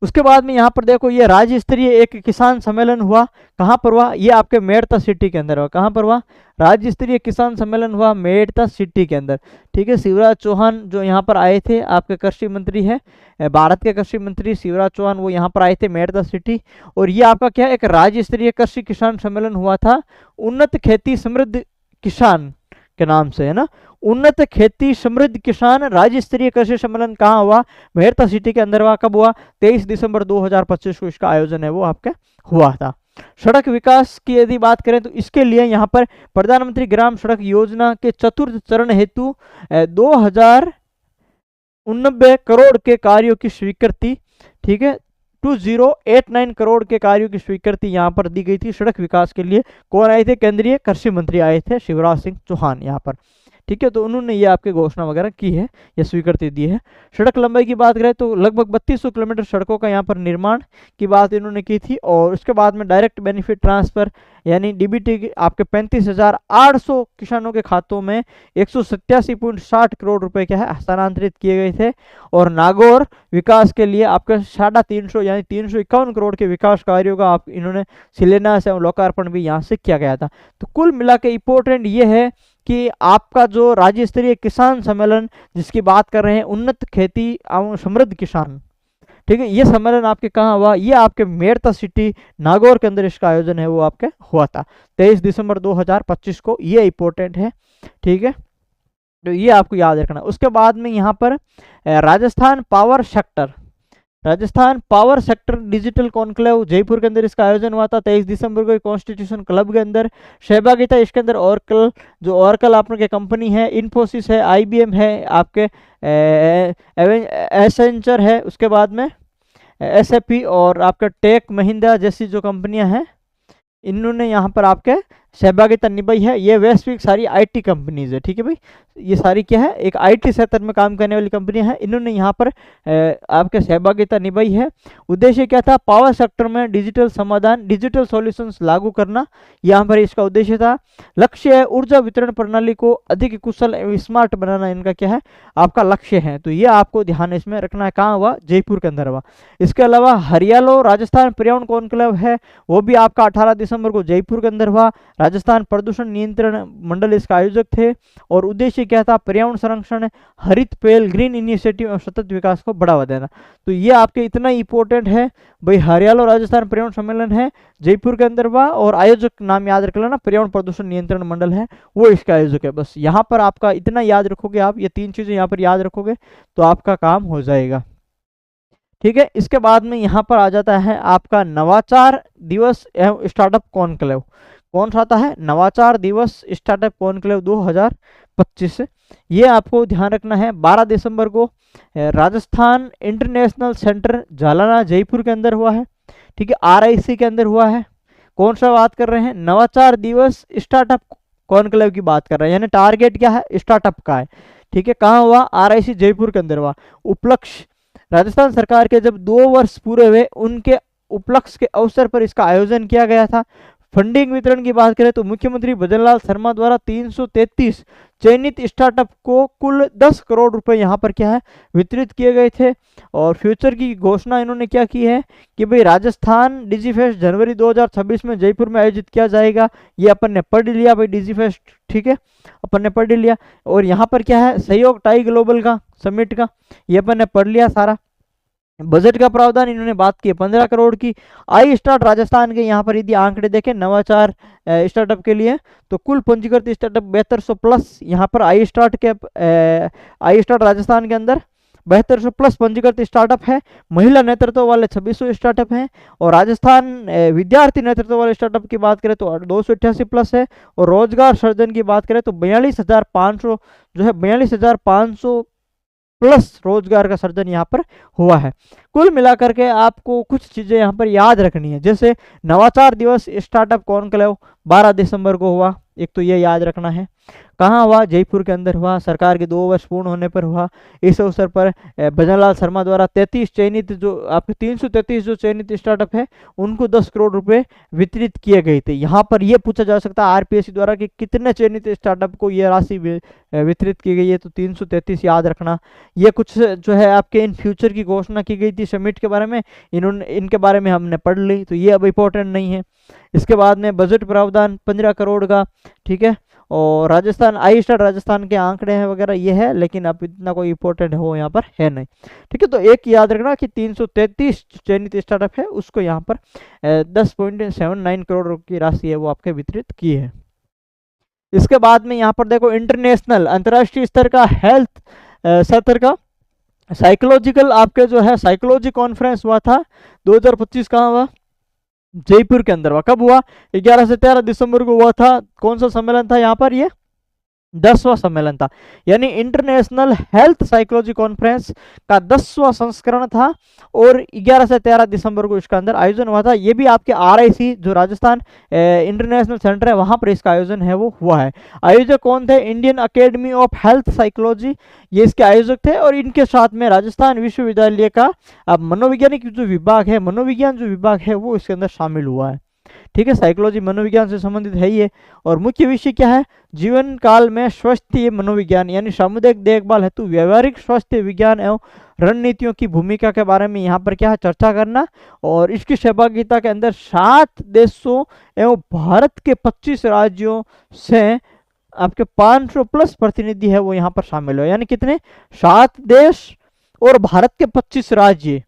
उसके बाद में यहाँ पर देखो ये राज्य स्तरीय एक किसान सम्मेलन हुआ, कहाँ पर हुआ, ये आपके मेड़ता सिटी के अंदर हुआ। कहाँ पर हुआ, राज्य स्तरीय किसान सम्मेलन हुआ मेड़ता सिटी के अंदर, ठीक है। शिवराज चौहान जो यहाँ पर आए थे, आपके कृषि मंत्री है, भारत के कृषि मंत्री शिवराज चौहान, वो यहाँ पर आए थे मेड़ता सिटी। और ये आपका क्या एक राज्य स्तरीय कृषि किसान सम्मेलन हुआ था, उन्नत खेती समृद्ध किसान के नाम से, है ना। उन्नत खेती समृद्ध किसान राज्य स्तरीय कृषि सम्मेलन कहाँ हुआ, मेड़ता सिटी के अंदर हुआ। कब हुआ, 23 दिसंबर 2025 को इसका आयोजन है वो आपका हुआ था। सड़क विकास की यदि बात करें तो इसके लिए यहाँ पर प्रधानमंत्री ग्राम सड़क योजना के चतुर्थ चरण हेतु 2089 करोड़ के कार्यों की स्वीकृति, ठीक है, 2089 करोड़ के कार्यों की स्वीकृति यहाँ पर दी गई थी सड़क विकास के लिए। कौन आए थे, केंद्रीय कृषि मंत्री आए थे शिवराज सिंह चौहान यहाँ पर, ठीक है। तो उन्होंने ये आपके घोषणा वगैरह की है, ये स्वीकृति दी है। सड़क लंबाई की बात करें तो लगभग 3200 किलोमीटर सड़कों का यहाँ पर निर्माण की बात इन्होंने की थी। और उसके बाद में डायरेक्ट बेनिफिट ट्रांसफर यानी डीबीटी आपके 35,800 किसानों के खातों में 187.60 करोड़ रुपए क्या है हस्तांतरित किए गए थे। और नागौर विकास के लिए आपके 350 यानी 351 करोड़ के विकास कार्यों का आप इन्होंने शिलान्यास एवं लोकार्पण भी यहाँ से किया गया था। तो कुल मिला के इंपॉर्टेंट ये है कि आपका जो राज्य स्तरीय किसान सम्मेलन जिसकी बात कर रहे हैं, उन्नत खेती एवं समृद्ध किसान, ठीक है, ये सम्मेलन आपके कहाँ हुआ, ये आपके मेड़ता सिटी नागौर के अंदर इसका आयोजन है वो आपके हुआ था 23 दिसंबर 2025 को। ये इंपॉर्टेंट है, ठीक है, तो ये आपको याद रखना। उसके बाद में यहाँ पर Rajasthan power sector, Rajasthan power sector digital conclave Jaipur के अंदर इसका आयोजन हुआ था 23 दिसंबर को कॉन्स्टिट्यूशन क्लब के अंदर। सहभागिता इसके अंदर ऑरेकल, जो ऑरेकल आपके कंपनी है, इन्फोसिस है, आईबीएम है, आपके एसेंचर है, उसके बाद में एसएपी और आपका टेक महिंद्रा जैसी जो कंपनियां हैं इन्होंने यहाँ पर आपके सहभागिता निभाई है। ये वैश्विक सारी आईटी कंपनीज है, ठीक है भाई, ये सारी क्या है एक आईटी क्षेत्र में काम करने वाली कंपनियां हैं, इन्होंने यहाँ पर आपके सहभागिता निभाई है। उद्देश्य क्या था, पावर सेक्टर में डिजिटल समाधान, डिजिटल सॉल्यूशंस लागू करना, यहाँ पर इसका उद्देश्य था। लक्ष्य है ऊर्जा वितरण प्रणाली को अधिक कुशल एवं स्मार्ट बनाना, इनका क्या है आपका लक्ष्य है। तो ये आपको ध्यान इसमें रखना है। कहाँ हुआ, जयपुर के अंदर हुआ। इसके अलावा हरियाणा राजस्थान पर्यावरण कॉन्क्लेव है, वो भी आपका 18 दिसंबर को जयपुर के अंदर हुआ। राजस्थान प्रदूषण नियंत्रण मंडल इसका आयोजक थे। और उद्देश्य क्या था, पर्यावरण संरक्षण, हरित पहल, ग्रीन इनिशिएटिव और सतत विकास को बढ़ावा देना। तो ये आपके इतना इंपॉर्टेंट है भाई। हरियाणा राजस्थान पर्यावरण सम्मेलन है, जयपुर के अंदर हुआ, और आयोजक नाम याद रख लेना, पर्यावरण प्रदूषण नियंत्रण मंडल है वो इसका आयोजक है। बस यहाँ पर आपका इतना याद रखोगे आप, ये 3 चीजें यहाँ पर याद रखोगे तो आपका काम हो जाएगा, ठीक है। इसके बाद में यहाँ पर आ जाता है आपका नवाचार दिवस एवं स्टार्टअप कॉन्क्लेव। कौन सा आता है, नवाचार दिवस स्टार्टअप कॉन्क्लेव 2025। ये आपको ध्यान रखना है। 12 दिसंबर को राजस्थान इंटरनेशनल सेंटर जालना जयपुर के अंदर हुआ है, ठीक है, आरआईसी के अंदर हुआ है। कौन सा बात कर रहे हैं, नवाचार दिवस स्टार्टअप कॉन्क्लेव की बात कर रहे हैं, यानी टारगेट क्या है स्टार्टअप का है, ठीक है। कहाँ हुआ, आरआईसी जयपुर के अंदर हुआ। उपलक्ष्य, राजस्थान सरकार के जब 2 वर्ष पूरे हुए उनके उपलक्ष्य के अवसर पर इसका आयोजन किया गया था। फंडिंग वितरण की बात करें तो मुख्यमंत्री भजनलाल शर्मा द्वारा 333 चयनित स्टार्टअप को कुल 10 करोड़ रुपए यहाँ पर क्या है वितरित किए गए थे। और फ्यूचर की घोषणा इन्होंने क्या की है कि भाई राजस्थान डिजी फेस्ट जनवरी 2026 में जयपुर में आयोजित किया जाएगा। ये अपन ने पढ़ लिया भाई डिजी फेस्ट, ठीक है, अपन ने पढ़ लिया। और यहाँ पर क्या है सहयोग टाई ग्लोबल का समिट का, ये अपन ने पढ़ लिया सारा। बजट का प्रावधान इन्होंने बात की 15 करोड़ की। आई स्टार्ट राजस्थान के यहाँ पर यदि आंकड़े देखें नवाचार स्टार्टअप के लिए तो कुल पंजीकृत स्टार्टअप 7200 प्लस यहाँ पर आई स्टार्ट राजस्थान के अंदर 7200 प्लस पंजीकृत स्टार्टअप है। महिला नेतृत्व वाले 2600 स्टार्टअप हैं। और राजस्थान विद्यार्थी नेतृत्व वाले स्टार्टअप की बात करें तो 288 प्लस है। और रोजगार सृजन की बात करें तो 42,500 जो है 42,500 प्लस रोजगार का सृजन यहाँ पर हुआ है। कुल मिलाकर के आपको कुछ चीजें यहाँ पर याद रखनी है, जैसे नवाचार दिवस स्टार्टअप कॉन्क्लेव 12 दिसंबर को हुआ, एक तो ये याद रखना है। कहाँ हुआ? जयपुर के अंदर हुआ, सरकार के 2 वर्ष पूर्ण होने पर हुआ। इस अवसर पर भजनलाल शर्मा द्वारा 33 चयनित जो आपके 333 जो चयनित स्टार्टअप है उनको 10 करोड़ रुपए वितरित किए गए थे। यहाँ पर यह पूछा जा सकता है आरपीएससी द्वारा कि कितने चयनित स्टार्टअप को यह राशि वितरित की गई है, तो 333 याद रखना। ये कुछ जो है आपके इन फ्यूचर की घोषणा की गई थी समिट के बारे में, इनके बारे में हमने पढ़ ली, तो ये अब इंपॉर्टेंट नहीं है। इसके बाद में बजट प्रावधान 15 करोड़ का, ठीक है। और राजस्थान आई स्टार्ट राजस्थान के आंकड़े हैं वगैरह ये है, लेकिन अब इतना कोई इंपॉर्टेंट हो यहाँ पर है नहीं, ठीक है। तो एक याद रखना कि 333 चयनित स्टार्टअप है उसको यहाँ पर 10.79 करोड़ की राशि है वो आपके वितरित की है। इसके बाद में यहाँ पर देखो इंटरनेशनल अंतर्राष्ट्रीय स्तर का हेल्थ सत्र का साइकोलॉजिकल आपके जो है साइकोलॉजी कॉन्फ्रेंस हुआ था 2025। कहाँ हुआ? जयपुर के अंदर हुआ। कब हुआ? 11 से 13 दिसंबर को हुआ था। कौन सा सम्मेलन था यहाँ पर? ये 10वां सम्मेलन था, यानी इंटरनेशनल हेल्थ साइकोलॉजी कॉन्फ्रेंस का 10वां संस्करण था। और 11 से 13 दिसंबर को इसका अंदर आयोजन हुआ था। ये भी आपके आरआईसी जो राजस्थान इंटरनेशनल सेंटर है वहां पर इसका आयोजन है वो हुआ है। आयोजक कौन थे? Indian academy of health psychology, ये इसके आयोजक थे। और इनके साथ में राजस्थान विश्वविद्यालय का मनोवैज्ञानिक जो विभाग है, मनोविज्ञान जो विभाग है वो इसके अंदर शामिल हुआ है, ठीक है। साइकोलॉजी मनोविज्ञान से संबंधित है ये। और मुख्य विषय क्या है? जीवन काल में स्वास्थ्य मनोविज्ञान यानी सामुदायिक देखभाल हेतु व्यवहारिक स्वास्थ्य विज्ञान एवं रणनीतियों की भूमिका के बारे में यहाँ पर क्या है चर्चा करना। और इसकी सहभागिता के अंदर 7 देशों एवं भारत के 25 राज्यों से आपके 500 प्लस प्रतिनिधि है वो यहाँ पर शामिल हो, यानी कितने? 7 देश और भारत के 25 राज्य,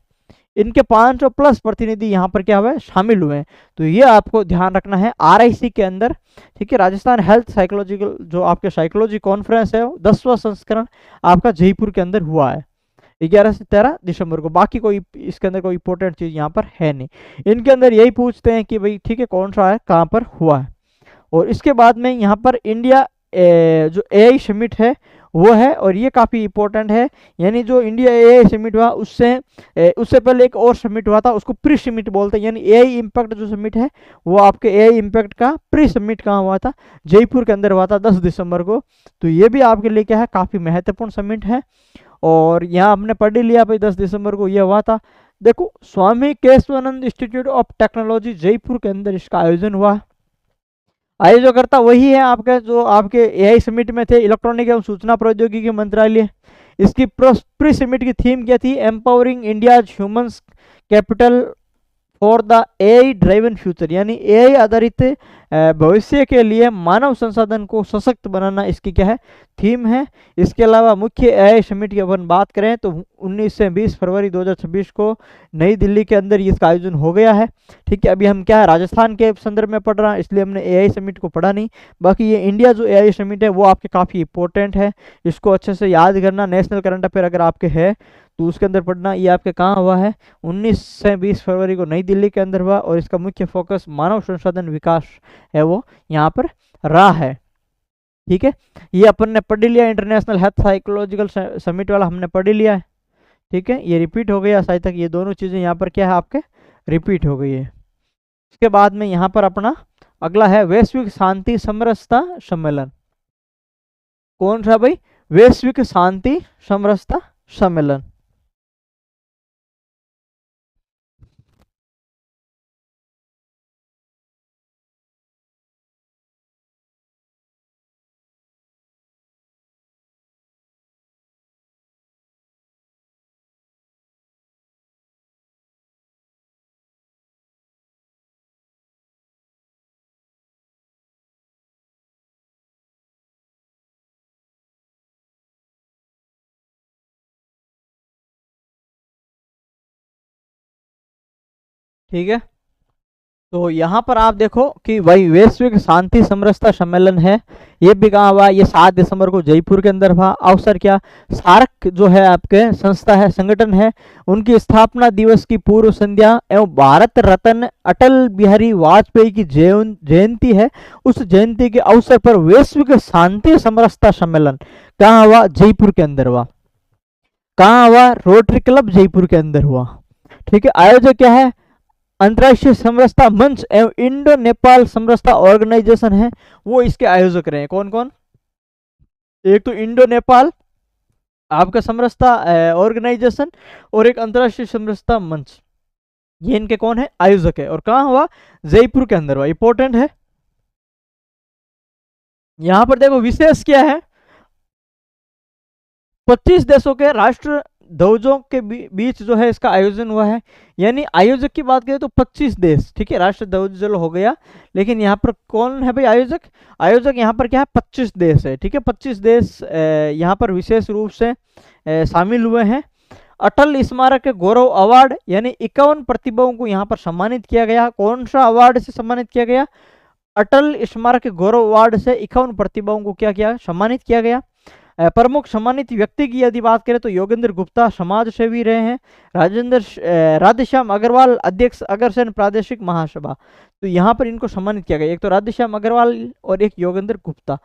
इनके 500 प्लस प्रतिनिधि यहाँ पर क्या हुए? शामिल हुए हैं। तो ये आपको ध्यान रखना है आरआईसी के अंदर, ठीक है। राजस्थान हेल्थ साइकोलॉजिकल जो आपके साइकोलॉजी कॉन्फ्रेंस है 10वां संस्करण आपका जयपुर के अंदर हुआ है 11 से 13 दिसंबर को। बाकी कोई इसके अंदर कोई इंपॉर्टेंट चीज यहाँ पर है नहीं। इनके अंदर यही पूछते हैं कि भाई ठीक है कौन सा है, कहाँ पर हुआ है। और इसके बाद में यहाँ पर इंडिया जो एआई समिट है वो है, और ये काफ़ी इंपॉर्टेंट है। यानी जो इंडिया एआई समिट हुआ उससे पहले एक और समिट हुआ था, उसको प्री समिट बोलते हैं। यानी एआई इम्पैक्ट जो समिट है वो आपके एआई इम्पैक्ट का प्री समिट कहाँ हुआ था? जयपुर के अंदर हुआ था 10 दिसंबर को। तो ये भी आपके लिए क्या है? काफ़ी महत्वपूर्ण समिट है। और यहाँ हमने पढ़ ही लिया भाई 10 दिसंबर को ये हुआ था। देखो Swami Keshvanand institute of technology Jaipur के अंदर इसका आयोजन हुआ। आयोजकर्ता वही है आपके जो आपके एआई समिट में थे, इलेक्ट्रॉनिक एवं सूचना प्रौद्योगिकी मंत्रालय। इसकी प्री समिट की थीम क्या थी? Empowering India's humans capital for the AI driven future, यानी एआई आधारित भविष्य के लिए मानव संसाधन को सशक्त बनाना इसकी क्या है? थीम है। इसके अलावा मुख्य एआई समिट की अपन बात करें तो 19 से 20 फरवरी 2026 को नई दिल्ली के अंदर इसका आयोजन हो गया है, ठीक है। अभी हम क्या है राजस्थान के संदर्भ में पढ़ रहा है इसलिए हमने एआई समिट को पढ़ा नहीं। बाकी ये इंडिया जो एआई समिट है वो आपके काफ़ी इंपॉर्टेंट है, इसको अच्छे से याद करना। नेशनल करंट अफेयर अगर आपके है तो उसके अंदर पढ़ना। ये आपके कहाँ हुआ है? 19 से 20 फरवरी को नई दिल्ली के अंदर हुआ। और इसका मुख्य फोकस मानव संसाधन विकास है वो यहाँ पर रहा है, ठीक है। ये अपन ने पढ़ लिया, इंटरनेशनल हेल्थ साइकोलॉजिकल समिट वाला हमने पढ़ लिया है, ठीक है। ये रिपीट हो गया शायद तक, ये दोनों चीजें यहाँ पर क्या है आपके रिपीट हो गई है। इसके बाद में यहाँ पर अपना अगला है वैश्विक शांति समरसता सम्मेलन। कौन सा भाई? वैश्विक शांति समरसता सम्मेलन। ठीक है। तो यहाँ पर आप देखो कि वही वैश्विक शांति समरसता सम्मेलन है, ये भी कहाँ हुआ, ये 7 दिसंबर को जयपुर के अंदर हुआ। अवसर क्या, सार्क जो है आपके संस्था है, संगठन है, उनकी स्थापना दिवस की पूर्व संध्या एवं भारत रत्न अटल बिहारी वाजपेयी की जयंती है, उस जयंती के अवसर पर वैश्विक शांति समरसता सम्मेलन कहाँ हुआ, जयपुर के अंदर हुआ। कहाँ हुआ, रोटरी क्लब जयपुर के अंदर हुआ। ठीक है। आयोजक क्या है, अंतर्राष्ट्रीय समरसता मंच एवं इंडो नेपाल समरसता ऑर्गेनाइजेशन है, वो इसके आयोजक रहे। कौन कौन, एक तो इंडो नेपाल आपका समरसता ऑर्गेनाइजेशन और एक अंतर्राष्ट्रीय समरसता मंच, ये इनके कौन है, आयोजक है। और कहां हुआ, जयपुर के अंदर हुआ। इंपॉर्टेंट है। यहां पर देखो विशेष क्या है, 25 देशों के राष्ट्र ध्वजों के बीच जो है इसका आयोजन हुआ है। यानी आयोजक की बात करें तो 25 देश, ठीक है, राष्ट्र ध्वज जो हो गया, लेकिन यहाँ पर कौन है भाई आयोजक, आयोजक यहाँ पर क्या है, 25 देश है। ठीक है, 25 देश यहाँ पर विशेष रूप से शामिल हुए हैं। अटल स्मारक गौरव अवार्ड यानी 51 प्रतिभाओं को यहाँ पर सम्मानित किया गया। कौन सा अवार्ड से सम्मानित किया गया, अटल स्मारक गौरव अवार्ड से 51 प्रतिभाओं को क्या किया, सम्मानित किया गया। प्रमुख सम्मानित व्यक्ति की यदि बात करें तो योगेंद्र गुप्ता समाज सेवी रहे हैं, राधेश्याम अग्रवाल अध्यक्ष अग्रसेन प्रादेशिक महासभा, तो यहाँ पर इनको सम्मानित किया गया। एक तो राधेश्याम अग्रवाल और एक योगेंद्र गुप्ता।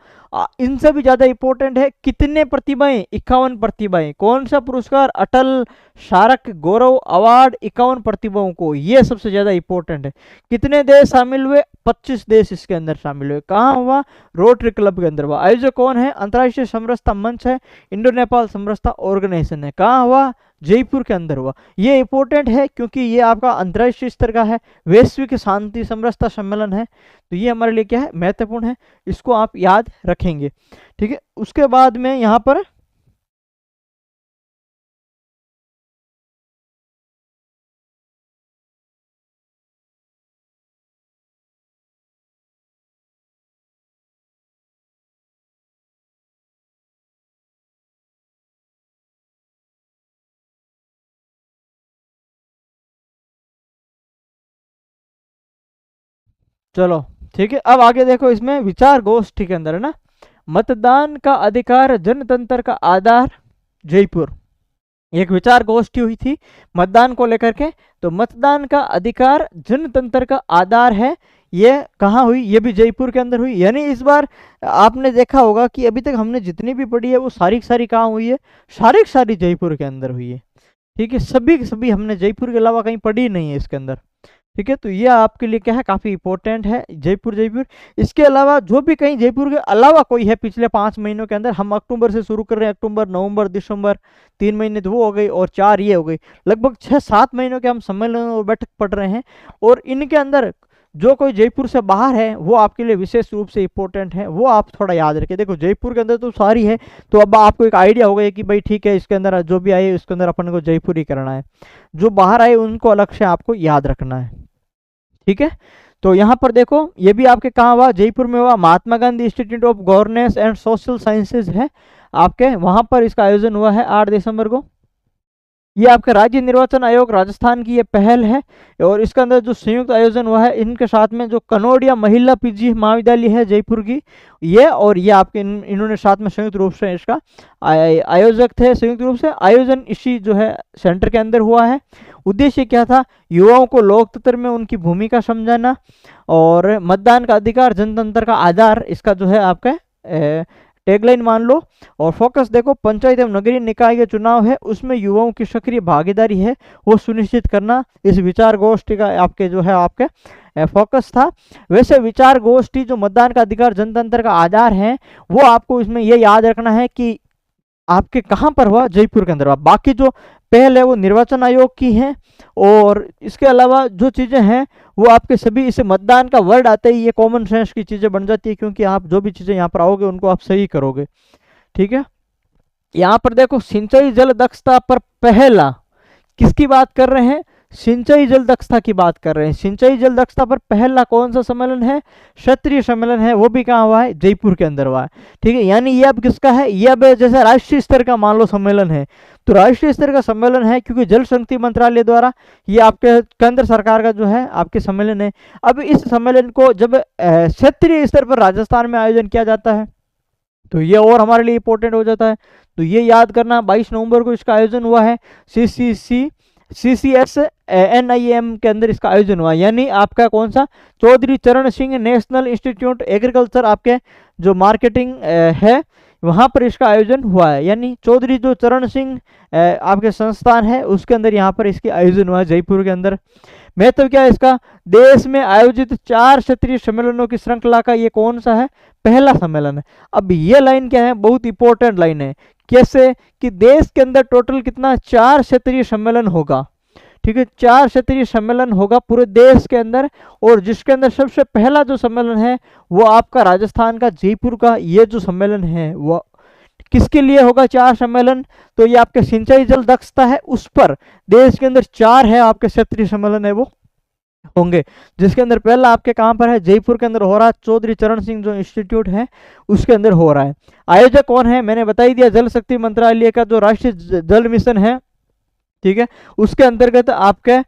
इनसे भी ज्यादा इंपॉर्टेंट है कितने प्रतिभाएं, 51 प्रतिभाएं। कौन सा पुरस्कार, अटल स्मारक गौरव अवार्ड 51 प्रतिभाओं को, ये सबसे ज्यादा इंपॉर्टेंट है। कितने देश शामिल हुए, 25 देश इसके अंदर शामिल हुए। कहाँ हुआ, रोटरी क्लब के अंदर हुआ। आयोजक कौन है, अंतर्राष्ट्रीय समरसता मंच है, इंडो नेपाल समरसता ऑर्गेनाइजेशन है। कहाँ हुआ, जयपुर के अंदर हुआ। ये इंपॉर्टेंट है क्योंकि ये आपका अंतर्राष्ट्रीय स्तर का है, वैश्विक शांति समरसता सम्मेलन है, तो ये हमारे लिए क्या है, महत्वपूर्ण है, इसको आप याद रखेंगे। ठीक है। उसके बाद में यहाँ पर चलो ठीक है, अब आगे देखो, इसमें विचार गोष्ठी के अंदर है ना, मतदान का अधिकार जनतंत्र का आधार, जयपुर। एक विचार गोष्ठी हुई थी मतदान को लेकर के, तो मतदान का अधिकार जनतंत्र का आधार है, ये कहाँ हुई, ये भी जयपुर के अंदर हुई। यानी इस बार आपने देखा होगा कि अभी तक हमने जितनी भी पढ़ी है वो सारी सारी कहाँ हुई है, सारी सारी जयपुर के अंदर हुई है। ठीक है, सभी सभी हमने जयपुर के अलावा कहीं पढ़ी नहीं है इसके अंदर। ठीक है, तो ये आपके लिए क्या है, काफी इंपॉर्टेंट है, जयपुर जयपुर। इसके अलावा जो भी कहीं जयपुर के अलावा कोई है पिछले 5 महीनों के अंदर, हम अक्टूबर से शुरू कर रहे हैं, अक्टूबर नवंबर दिसंबर 3 महीने तो वो हो गई, और 4 ये हो गई, लगभग 6-7 महीनों के हम सम्मेलन और बैठक पढ़ रहे हैं। और इनके अंदर जो कोई जयपुर से बाहर है वो आपके लिए विशेष रूप से इंपॉर्टेंट है, वो आप थोड़ा याद रखें। देखो जयपुर के अंदर तो सारी है, तो अब आपको एक आइडिया हो गया कि भाई ठीक है, इसके अंदर जो भी आए उसके अंदर अपन को जयपुर ही करना है, जो बाहर आए उनको अलग से आपको याद रखना है। ठीक है, तो यहाँ पर देखो ये भी आपके कहाँ हुआ, जयपुर में हुआ। Mahatma Gandhi institute of governance and social sciences है आपके, वहां पर इसका आयोजन हुआ है 8 दिसंबर को। ये आपका राज्य निर्वाचन आयोग राजस्थान की ये पहल है, और इसके अंदर जो संयुक्त आयोजन हुआ है इनके साथ में जो कनौडिया महिला पीजी महाविद्यालय है जयपुर की, ये और ये आपके इन्होंने साथ में संयुक्त रूप से इसका आयोजक थे। संयुक्त रूप से आयोजन इसी जो है सेंटर के अंदर हुआ है। उद्देश्य क्या था, युवाओं को लोकतंत्र में उनकी भूमिका समझाना, और मतदान का अधिकार जनतंत्र का आधार, इसका जो है आपका टैगलाइन मान लो। और फोकस देखो, पंचायत एवं नगरीय निकाय के चुनाव है, उसमें युवाओं की सक्रिय भागीदारी है वो सुनिश्चित करना, इस विचार गोष्ठी का आपके जो है आपके फोकस था। वैसे विचार गोष्ठी जो मतदान का अधिकार जनतंत्र का आधार है, वो आपको इसमें ये याद रखना है कि आपके कहाँ पर हुआ, जयपुर के अंदर हुआ। बाकी जो पहल है वो निर्वाचन आयोग की है, और इसके अलावा जो चीजें हैं वो आपके सभी, इसे मतदान का वर्ड आते ही ये कॉमन सेंस की चीजें बन जाती है, क्योंकि आप जो भी चीजें यहाँ पर आओगे उनको आप सही करोगे। ठीक है, यहाँ पर देखो सिंचाई जल दक्षता पर पहला, किसकी बात कर रहे हैं, सिंचाई जल दक्षता की बात कर रहे हैं। सिंचाई जल दक्षता पर पहला कौन सा सम्मेलन है? क्षेत्रीय सम्मेलन है, वो भी कहाँ हुआ है? जयपुर के अंदर हुआ है। ठीक है, यानी ये अब किसका है? ये अब जैसे राष्ट्रीय स्तर का मान लो सम्मेलन है, तो राष्ट्रीय स्तर का सम्मेलन है क्योंकि जल शक्ति मंत्रालय द्वारा ये आपके केंद्र सरकार का जो है आपके सम्मेलन है। अब इस सम्मेलन को जब क्षेत्रीय स्तर पर राजस्थान में आयोजन किया जाता है तो ये और हमारे लिए इंपॉर्टेंट हो जाता है। तो ये याद करना, 22 नवंबर को इसका आयोजन हुआ है। CCS NIM के अंदर इसका आयोजन हुआ, यानी आपका कौन सा? चौधरी चरण सिंह नेशनल इंस्टीट्यूट एग्रीकल्चर आपके जो मार्केटिंग है वहाँ पर इसका आयोजन हुआ है। यानी चौधरी जो चरण सिंह आपके संस्थान है उसके अंदर यहाँ पर इसके आयोजन हुआ है जयपुर के अंदर। महत्व क्या है इसका? देश में आयोजित 4 क्षेत्रीय सम्मेलनों की श्रृंखला का ये कौन सा है? पहला सम्मेलन है। अब ये लाइन क्या है? बहुत इंपॉर्टेंट लाइन है। कैसे? कि देश के अंदर टोटल कितना? 4 क्षेत्रीय सम्मेलन होगा। ठीक है, 4 क्षेत्रीय सम्मेलन होगा पूरे देश के अंदर, और जिसके अंदर सबसे पहला जो सम्मेलन है वो आपका राजस्थान का जयपुर का ये जो सम्मेलन है वो किसके लिए होगा? 4 सम्मेलन। तो ये आपके सिंचाई जल दक्षता है उस पर देश के अंदर 4 है आपके क्षेत्रीय सम्मेलन है वो होंगे, जिसके अंदर पहला आपके कहां पर है? जयपुर के अंदर हो रहा है। चौधरी चरण सिंह जो इंस्टीट्यूट है उसके अंदर हो रहा है। आयोजक कौन है? मैंने बता ही दिया, जल शक्ति मंत्रालय का जो राष्ट्रीय जल मिशन है, ठीक है, उसके अंतर्गत आपके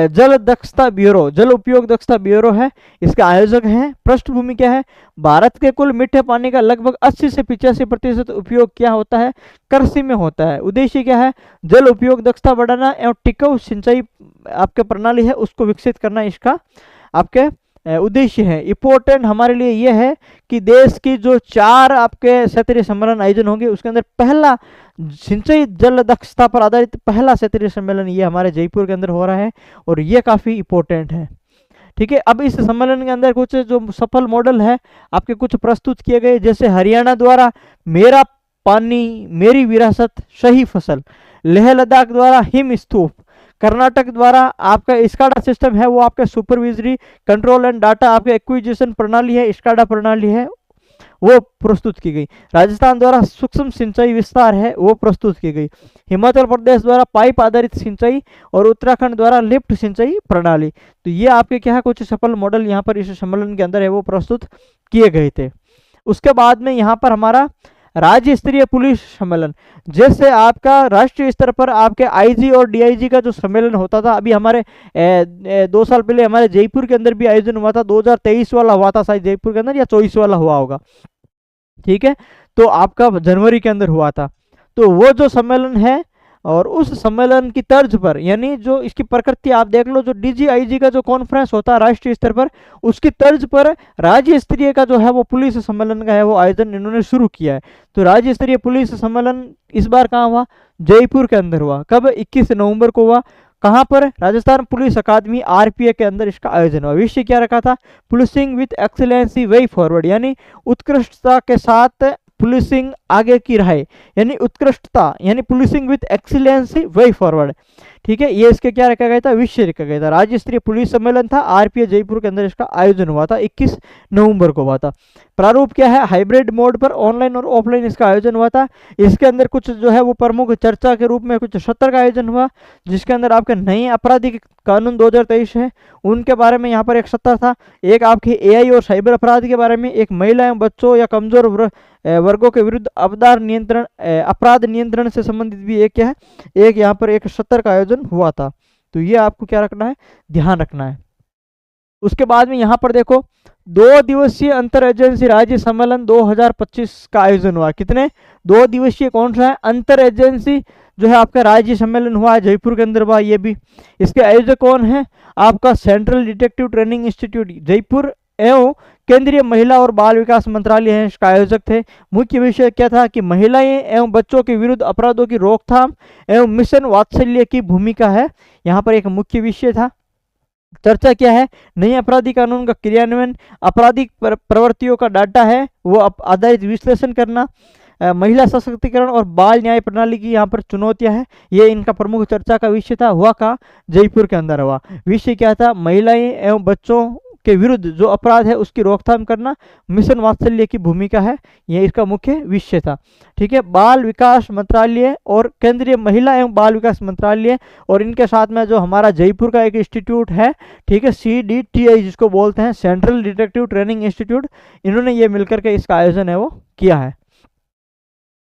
जल दक्षता ब्यूरो, जल उपयोग दक्षता ब्यूरो है, इसके आयोजक हैं। पृष्ठभूमि क्या है? भारत के कुल मीठे पानी का लगभग 80 से 85% उपयोग क्या होता है? कृषि में होता है। उद्देश्य क्या है? जल उपयोग दक्षता बढ़ाना एवं टिकाऊ सिंचाई आपके प्रणाली है उसको विकसित करना इसका आपके उद्देश्य है। इंपॉर्टेंट हमारे लिए यह है कि देश की जो 4 आपके क्षेत्रीय सम्मेलन आयोजन होंगे उसके अंदर पहला सिंचाई जल दक्षता पर आधारित पहला क्षेत्रीय सम्मेलन ये हमारे जयपुर के अंदर हो रहा है, और ये काफी इंपॉर्टेंट है। ठीक है, अब इस सम्मेलन के अंदर कुछ जो सफल मॉडल है आपके कुछ प्रस्तुत किए गए, जैसे हरियाणा द्वारा मेरा पानी मेरी विरासत सही फसल, लेह लद्दाख द्वारा हिम स्तूप, कर्नाटक द्वारा आपका स्काडा सिस्टम है वो आपका सुपरविजरी कंट्रोल एंड डाटा आपके एक्विजिशन प्रणाली है, स्काडा प्रणाली है वो प्रस्तुत की गई। राजस्थान द्वारा सूक्ष्म सिंचाई विस्तार है वो प्रस्तुत की गई। हिमाचल प्रदेश द्वारा पाइप आधारित सिंचाई और उत्तराखंड द्वारा लिफ्ट सिंचाई प्रणाली। तो ये आपके क्या है? कुछ सफल मॉडल यहाँ पर इस सम्मेलन के अंदर है वो प्रस्तुत किए गए थे। उसके बाद में यहाँ पर हमारा राज्य स्तरीय पुलिस सम्मेलन, जैसे आपका राष्ट्रीय स्तर पर आपके आईजी और डीआईजी का जो सम्मेलन होता था, अभी हमारे 2 साल पहले हमारे जयपुर के अंदर भी आयोजन हुआ था, 2023 वाला हुआ था शायद जयपुर के अंदर, या 24 वाला हुआ होगा। ठीक है, तो आपका जनवरी के अंदर हुआ था। तो वो जो सम्मेलन है और उस सम्मेलन की तर्ज पर, यानी जो इसकी प्रकृति आप देख लो, जो डीजीआईजी का जो कॉन्फ्रेंस होता है राष्ट्रीय स्तर पर, उसकी तर्ज पर राज्य स्तरीय का जो है वो पुलिस सम्मेलन का है वो आयोजन इन्होंने शुरू किया है। तो राज्य स्तरीय पुलिस सम्मेलन इस बार कहाँ हुआ? जयपुर के अंदर हुआ। कब? 21 नवंबर को हुआ। कहाँ पर? राजस्थान पुलिस अकादमी RPA के अंदर इसका आयोजन हुआ। विषय क्या रखा था? Policing with excellency way forward, यानी उत्कृष्टता के साथ पुलिसिंग आगे की राह, यानी उत्कृष्टता, यानी policing with excellency way forward. ठीक है, ये इसके क्या रखा गया था? विषय रखा गया था। राज्य स्तरीय पुलिस सम्मेलन था, RPA जयपुर के अंदर इसका आयोजन हुआ था, 21 नवंबर को हुआ था। प्रारूप क्या है? हाइब्रिड मोड पर ऑनलाइन और ऑफलाइन इसका आयोजन हुआ था। इसके अंदर कुछ जो है वो प्रमुख चर्चा के रूप में कुछ सत्र का आयोजन हुआ, जिसके अंदर आपके नए आपराधिक कानून 2023 है उनके बारे में यहाँ पर एक सत्र था। एक आपके AI और साइबर अपराध के बारे में, एक महिला एवं बच्चों या कमजोर वर्गों के विरुद्ध अपराध नियंत्रण से संबंधित भी एक क्या है, एक यहाँ पर एक सत्र का आयोजन हुआ था। तो ये आपको क्या रखना है? ध्यान रखना है। उसके बाद में यहाँ पर देखो 2 दिवसीय अंतर एजेंसी राज्य सम्मेलन 2025 का आयोजन हुआ। कितने? 2 दिवसीय कौन सा है? अंतर एजेंसी जो है आपका राज्य सम्मेलन हुआ है जयपुर के अंदर हुआ ये भी। इसके आयोजक कौन है? आपका central detective training institute Jaipur एवं केंद्रीय महिला और बाल विकास मंत्रालय है इसका आयोजक थे। मुख्य विषय क्या था? कि महिलाएं एवं बच्चों के विरुद्ध अपराधों की रोकथाम एवं मिशन वात्सल्य की भूमिका है, यहाँ पर एक मुख्य विषय था। चर्चा क्या है? नए आपराधिक कानून का क्रियान्वयन, आपराधिक प्रवृत्तियों का डाटा है वो आधारित विश्लेषण करना, महिला सशक्तिकरण और बाल न्याय प्रणाली की यहाँ पर चुनौतियां हैं, ये इनका प्रमुख चर्चा का विषय था। हुआ का जयपुर के अंदर हुआ। विषय क्या था? महिलाएं एवं बच्चों के विरुद्ध जो अपराध है उसकी रोकथाम करना मिशन वात्सल्य की भूमिका है, यह इसका मुख्य विषय था। ठीक है, बाल विकास मंत्रालय और केंद्रीय महिला एवं बाल विकास मंत्रालय और इनके साथ में जो हमारा जयपुर का एक इंस्टीट्यूट है, ठीक है, CDTI जिसको बोलते हैं, सेंट्रल डिटेक्टिव ट्रेनिंग इंस्टीट्यूट, इन्होंने ये मिलकर के इसका आयोजन है वो किया है।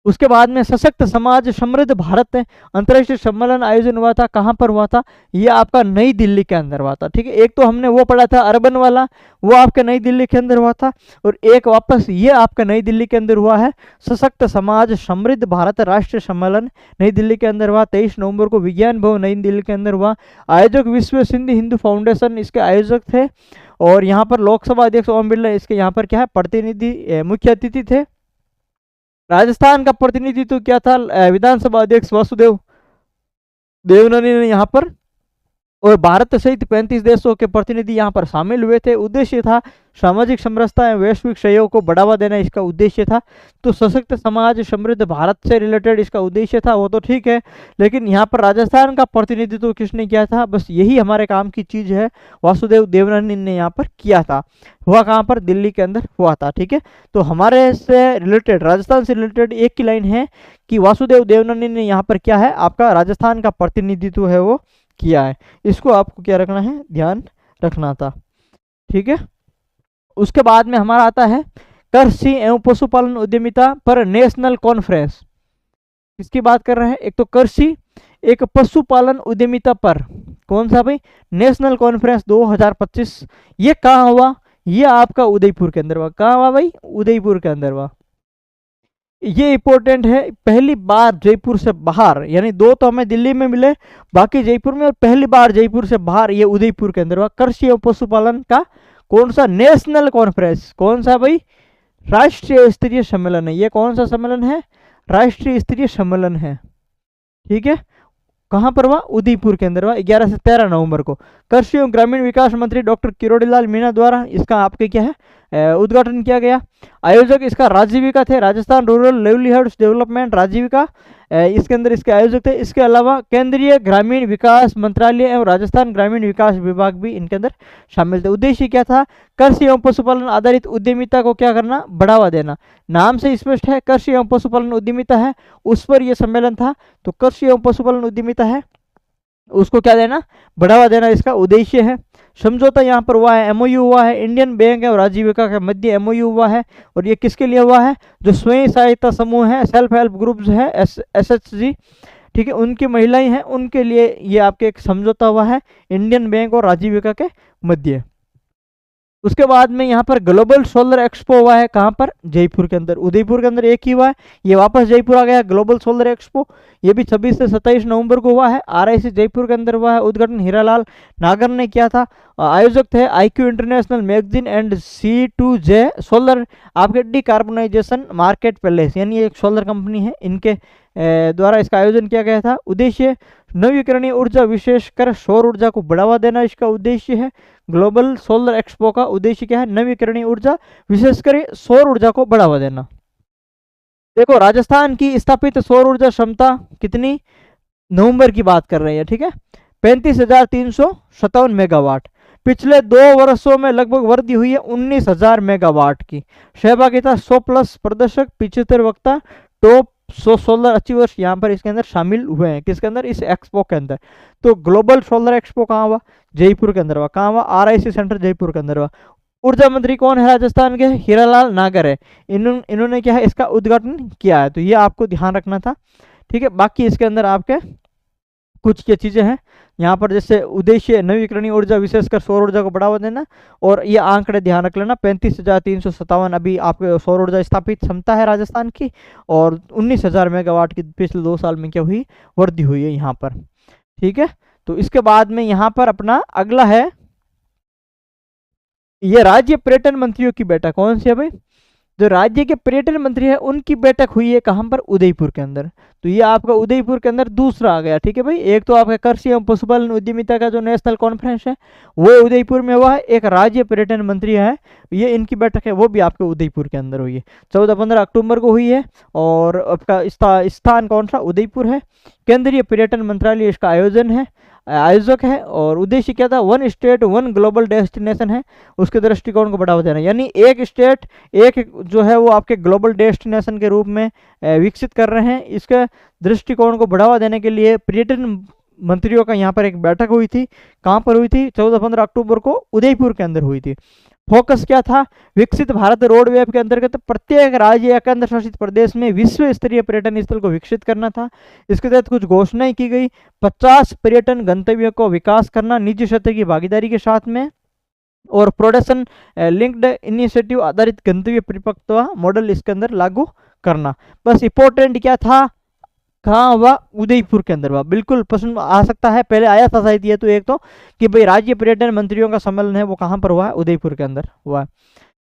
उसके बाद में सशक्त समाज समृद्ध भारत अंतर्राष्ट्रीय सम्मेलन आयोजन हुआ था। कहाँ पर हुआ था? ये आपका नई दिल्ली के अंदर हुआ था। ठीक है, एक तो हमने वो पढ़ा था अर्बन वाला, वो आपके नई दिल्ली के अंदर हुआ था, और एक वापस ये आपका नई दिल्ली के अंदर हुआ है सशक्त समाज समृद्ध भारत राष्ट्रीय सम्मेलन, नई दिल्ली के अंदर हुआ। 23 नवंबर को विज्ञान भवन नई दिल्ली के अंदर हुआ। आयोजक विश्व सिंधी हिंदू फाउंडेशन इसके आयोजक थे, और यहाँ पर लोकसभा अध्यक्ष ओम बिरला इसके यहाँ पर क्या है, प्रतिनिधि मुख्य अतिथि थे। राजस्थान का प्रतिनिधित्व क्या था? विधानसभा अध्यक्ष वासुदेव देवनानी ने यहाँ पर, और भारत सहित 35 देशों के प्रतिनिधि यहाँ पर शामिल हुए थे। उद्देश्य था सामाजिक समरसता एवं वैश्विक सहयोग को बढ़ावा देना, इसका उद्देश्य था। तो सशक्त समाज समृद्ध भारत से रिलेटेड इसका उद्देश्य था, वो तो ठीक है, लेकिन यहाँ पर राजस्थान का प्रतिनिधित्व किसने किया था? बस यही हमारे काम की चीज है, वासुदेव देवनानी ने यहाँ पर किया था। हुआ कहाँ पर? दिल्ली के अंदर हुआ था। ठीक है, तो हमारे से रिलेटेड, राजस्थान से रिलेटेड एक ही लाइन है कि वासुदेव देवनानी ने यहाँ पर क्या है, आपका राजस्थान का प्रतिनिधित्व है वो किया है। इसको आपको क्या रखना है, ध्यान रखना था। ठीक है, उसके बाद में हमारा आता है कृषि एवं पशुपालन उद्यमिता पर नेशनल कॉन्फ्रेंस। किसकी बात कर रहे हैं? एक तो कृषि, एक पशुपालन उद्यमिता पर, कौन सा भाई? National conference 2025। ये कहाँ हुआ? ये आपका उदयपुर के अंदर हुआ। कहाँ हुआ भाई? उदयपुर के अंदर हुआ। ये इंपॉर्टेंट है, पहली बार जयपुर से बाहर, यानी दो तो हमें दिल्ली में मिले, बाकी जयपुर में, और पहली बार जयपुर से बाहर ये उदयपुर के अंदर हुआ। कृषि एवं पशुपालन का कौन सा? National conference. कौन सा भाई? राष्ट्रीय स्तरीय सम्मेलन है। ये कौन सा सम्मेलन है? राष्ट्रीय स्तरीय सम्मेलन है। ठीक है, कहाँ पर हुआ? उदयपुर के अंदर हुआ, 11 से 13 नवंबर को। कृषि एवं ग्रामीण विकास मंत्री डॉक्टर किरोड़ीलाल मीणा द्वारा इसका आपके क्या है, उद्घाटन किया गया। आयोजक इसका राजीविका थे, Rajasthan rural livelihoods development Rajeevika इसके अंदर इसके आयोजक थे। इसके अलावा केंद्रीय ग्रामीण विकास मंत्रालय एवं राजस्थान ग्रामीण विकास विभाग भी इनके अंदर शामिल थे। उद्देश्य क्या था? कृषि एवं पशुपालन आधारित उद्यमिता को क्या करना? बढ़ावा देना। नाम से स्पष्ट है, कृषि एवं पशुपालन उद्यमिता है, उस पर यह सम्मेलन था। तो कृषि एवं पशुपालन उद्यमिता है, उसको क्या देना? बढ़ावा देना, इसका उद्देश्य है। समझौता यहाँ पर हुआ है, MOU हुआ है, इंडियन बैंक और राजीविका के मध्य MOU हुआ है, और ये किसके लिए हुआ है? जो स्वयं सहायता समूह है, सेल्फ हेल्प ग्रुप्स है, SHG, ठीक है, उनकी महिलाएं हैं, उनके लिए ये आपके एक समझौता हुआ है इंडियन बैंक और राजीविका के मध्य। उसके बाद में यहाँ पर ग्लोबल सोलर एक्सपो हुआ है। कहाँ पर? जयपुर के अंदर। उदयपुर के अंदर एक ही हुआ है, ये वापस जयपुर आ गया ग्लोबल सोलर एक्सपो। ये भी 26 से 27 नवंबर को हुआ है, RIC जयपुर के अंदर हुआ है। उद्घाटन हीरालाल नागर ने किया था। आयोजक थे IQ international magazine and C2J solar आपके डिकार्बोनाइजेशन मार्केट प्लेस, यानी एक सोलर कंपनी है, इनके द्वारा इसका आयोजन किया गया था। उद्देश्य नवीकरणीय ऊर्जा, विशेषकर सौर ऊर्जा को बढ़ावा देना, इसका उद्देश्य है। ग्लोबल सोलर एक्सपो का उद्देश्य क्या है? नवीकरणीय ऊर्जा, विशेषकर सौर ऊर्जा को बढ़ावा देना। देखो, राजस्थान की स्थापित सौर ऊर्जा क्षमता कितनी? नवंबर की बात कर रहे हैं, ठीक है, 35,357 मेगावाट। पिछले 2 वर्षों में लगभग वृद्धि हुई है 19,000 मेगावाट की। सहभागिता 100+ प्रदर्शक, 75 वक्ता, टॉप 100 सोलर अचीवर्स यहाँ पर इसके अंदर शामिल हुए हैं। किसके अंदर? इस एक्सपो के अंदर। तो ग्लोबल सोलर एक्सपो कहाँ हुआ? जयपुर के अंदर हुआ। कहाँ हुआ? RIC सेंटर जयपुर के अंदर हुआ। ऊर्जा मंत्री कौन है राजस्थान के? हीरालाल नागर है। इन्होंने क्या है, इसका उद्घाटन किया है। तो ये आपको ध्यान रखना था। ठीक है, बाकी इसके अंदर आपके कुछ क्या चीजें हैं यहाँ पर, जैसे उद्देश्य नवीकरणीय ऊर्जा, विशेषकर सौर ऊर्जा को बढ़ावा देना, और ये आंकड़े ध्यान रख लेना। 35,357 अभी आपके सौर ऊर्जा स्थापित क्षमता है राजस्थान की, और 19,000 मेगावाट की पिछले 2 साल में क्या हुई? वृद्धि हुई है यहाँ पर। ठीक है, तो इसके बाद में यहाँ पर अपना अगला है, ये राज्य पर्यटन मंत्रियों की बैठक। कौन सी है भाई? जो राज्य के पर्यटन मंत्री है उनकी बैठक हुई है। कहाँ पर? उदयपुर के अंदर। तो ये आपका उदयपुर के अंदर दूसरा आ गया। ठीक है भाई, एक तो आपका कृषि एवं पशुपालन उद्यमिता का जो नेशनल कॉन्फ्रेंस है वो उदयपुर में हुआ है, एक राज्य पर्यटन मंत्री है, ये इनकी बैठक है, वो भी आपके उदयपुर के अंदर हुई है। 14-15 अक्टूबर को हुई है, और आपका स्थान कौन सा? उदयपुर है। केंद्रीय पर्यटन मंत्रालय इसका आयोजन है। आयोजक है। और उद्देश्य क्या था, one state one global destination है, उसके दृष्टिकोण को बढ़ावा देना, यानी एक स्टेट एक जो है वो आपके ग्लोबल डेस्टिनेशन के रूप में विकसित कर रहे हैं। इसके दृष्टिकोण को बढ़ावा देने के लिए पर्यटन मंत्रियों का यहाँ पर एक बैठक हुई थी। कहाँ पर हुई थी, 14-15 अक्टूबर को उदयपुर के अंदर हुई थी। फोकस क्या था, विकसित भारत रोड मैप के अंतर्गत प्रत्येक राज्य या केंद्र शासित प्रदेश में विश्व स्तरीय पर्यटन स्थल को विकसित करना था। इसके तहत कुछ घोषणाएं की गई, 50 पर्यटन गंतव्यों को विकास करना निजी क्षेत्र की भागीदारी के साथ में, और प्रोडक्शन लिंक्ड इनिशिएटिव आधारित गंतव्य परिपक्वता मॉडल इसके अंदर लागू करना। बस इंपॉर्टेंट क्या था, कहाँ हुआ, उदयपुर के अंदर हुआ। बिल्कुल प्रश्न आ सकता है, पहले आया था शायद ये तो एक तो कि भाई राज्य पर्यटन मंत्रियों का सम्मेलन है वो कहाँ पर हुआ है, उदयपुर के अंदर हुआ है।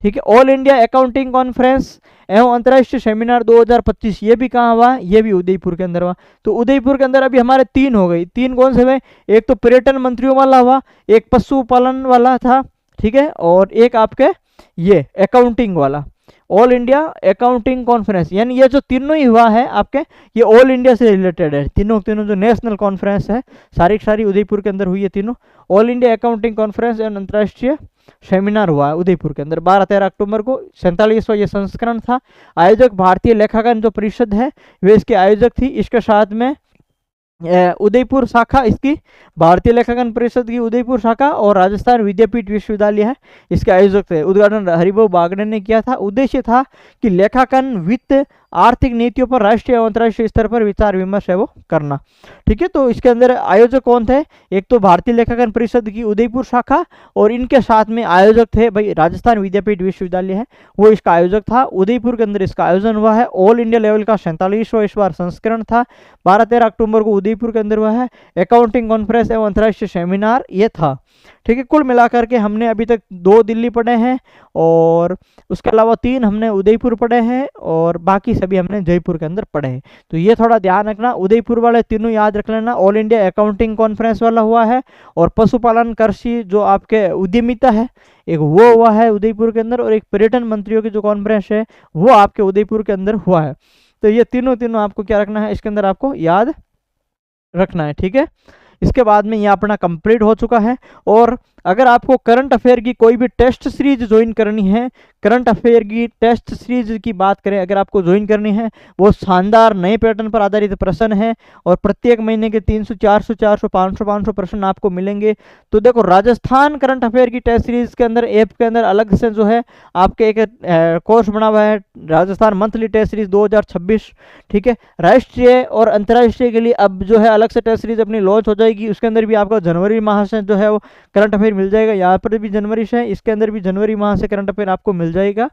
ठीक है, ऑल इंडिया अकाउंटिंग कॉन्फ्रेंस एवं अंतर्राष्ट्रीय सेमिनार 2025 ये भी कहाँ हुआ, ये भी उदयपुर के अंदर हुआ। तो उदयपुर के अंदर अभी हमारे 3 हो गई। 3 कौन से हुए, एक तो पर्यटन मंत्रियों वाला हुआ, एक पशुपालन वाला था, ठीक है, और एक आपके ये अकाउंटिंग वाला, ऑल इंडिया अकाउंटिंग कॉन्फ्रेंस। यानी ये जो तीनों ही हुआ है आपके, ये ऑल इंडिया से रिलेटेड है। तीनों जो नेशनल कॉन्फ्रेंस है सारी उदयपुर के अंदर हुई है तीनों। All India accounting conference and अंतर्राष्ट्रीय सेमिनार हुआ है उदयपुर के अंदर 12-13 अक्टूबर को। 47वां ये संस्करण था। आयोजक भारतीय लेखांकन जो परिषद है वे इसके आयोजक थी। इसके साथ में उदयपुर शाखा इसकी भारतीय लेखांकन परिषद की उदयपुर शाखा और राजस्थान विद्यापीठ विश्वविद्यालय है इसके आयोजक थे। उद्घाटन हरिभाऊ बागड़े ने किया था। उद्देश्य था कि लेखांकन वित्त आर्थिक नीतियों पर राष्ट्रीय और अंतर्राष्ट्रीय स्तर पर विचार विमर्श है वो करना। ठीक है, तो इसके अंदर आयोजक कौन थे, एक तो भारतीय लेखांकन परिषद की उदयपुर शाखा, और इनके साथ में आयोजक थे भाई राजस्थान विद्यापीठ विश्वविद्यालय है वो इसका आयोजक था। उदयपुर के अंदर इसका आयोजन हुआ है। ऑल इंडिया लेवल का 47वां इस बार संस्करण था। 12-13 अक्टूबर को उदयपुर के अंदर हुआ है। अकाउंटिंग कॉन्फ्रेंस एवं अंतर्राष्ट्रीय सेमिनार ये था। ठीक है, कुल मिलाकर के हमने अभी तक 2 दिल्ली पढ़े हैं और उसके अलावा 3 हमने उदयपुर पढ़े हैं और बाकी सभी हमने जयपुर के अंदर पढ़े हैं। तो ये थोड़ा ध्यान रखना, उदयपुर वाले तीनों याद रख लेना। ऑल इंडिया अकाउंटिंग कॉन्फ्रेंस वाला हुआ है और पशुपालन कृषि जो आपके उद्यमिता है एक वो हुआ है उदयपुर के अंदर, और एक पर्यटन मंत्रियों की जो कॉन्फ्रेंस है वो आपके उदयपुर के अंदर हुआ है। तो ये तीनों आपको क्या रखना है, इसके अंदर आपको याद रखना है। ठीक है, इसके बाद में ये अपना कंप्लीट हो चुका है। और अगर आपको करंट अफेयर की कोई भी टेस्ट सीरीज ज्वाइन करनी है, करंट अफेयर की टेस्ट सीरीज की बात करें अगर आपको ज्वाइन करनी है, वो शानदार नए पैटर्न पर आधारित प्रश्न है और प्रत्येक महीने के 300 400 400 500 500 प्रश्न आपको मिलेंगे। तो देखो राजस्थान करंट अफेयर की टेस्ट सीरीज के अंदर ऐप के अंदर अलग से जो है आपके एक कोर्स बना हुआ है, राजस्थान मंथली टेस्ट सीरीज 2026। ठीक है, राष्ट्रीय और अंतर्राष्ट्रीय के लिए अब जो है अलग से टेस्ट सीरीज अपनी लॉन्च हो जाएगी। उसके अंदर भी आपको जनवरी माह से जो है वो करंट अफेयर मिल जाएगा। यहाँ पर भी जनवरी से, इसके अंदर भी जनवरी माह से करंट अफेयर आपको मिल जाएगा।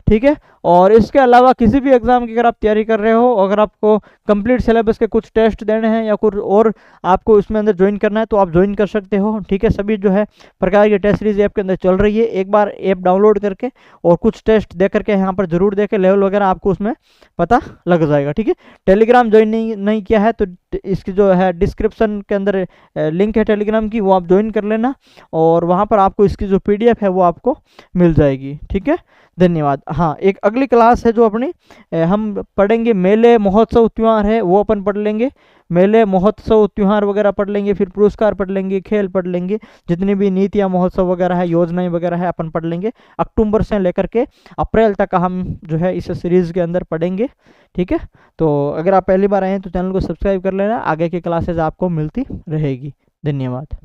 ठीक है, और इसके अलावा किसी भी एग्जाम की अगर आप तैयारी कर रहे हो, अगर आपको कंप्लीट सिलेबस के कुछ टेस्ट देने हैं या कुछ और आपको इसमें अंदर ज्वाइन करना है तो आप ज्वाइन कर सकते हो। ठीक है, सभी जो है प्रकार की टेस्ट सीरीज ऐप के अंदर चल रही है। एक बार ऐप डाउनलोड करके और कुछ टेस्ट दे करके यहाँ पर जरूर देखे, लेवल वगैरह आपको उसमें पता लग जाएगा। ठीक है, टेलीग्राम ज्वाइन नहीं किया है तो इसकी जो है डिस्क्रिप्शन के अंदर लिंक है टेलीग्राम की, वो आप ज्वाइन कर लेना और वहाँ पर आपको इसकी जो PDF है वो आपको मिल जाएगी। ठीक है, धन्यवाद। हाँ, एक अगली क्लास है जो अपनी हम पढ़ेंगे मेले महोत्सव त्योहार है वो अपन पढ़ लेंगे। मेले महोत्सव त्योहार वगैरह पढ़ लेंगे, फिर पुरस्कार पढ़ लेंगे, खेल पढ़ लेंगे, जितनी भी नीतियाँ महोत्सव वगैरह है, योजनाएं वगैरह है अपन पढ़ लेंगे। अक्टूबर से लेकर के अप्रैल तक हम जो है इस सीरीज के अंदर पढ़ेंगे। ठीक है, तो अगर आप पहली बार आए हैं तो चैनल को सब्सक्राइब कर लेना, आगे की क्लासेज आपको मिलती रहेगी। धन्यवाद।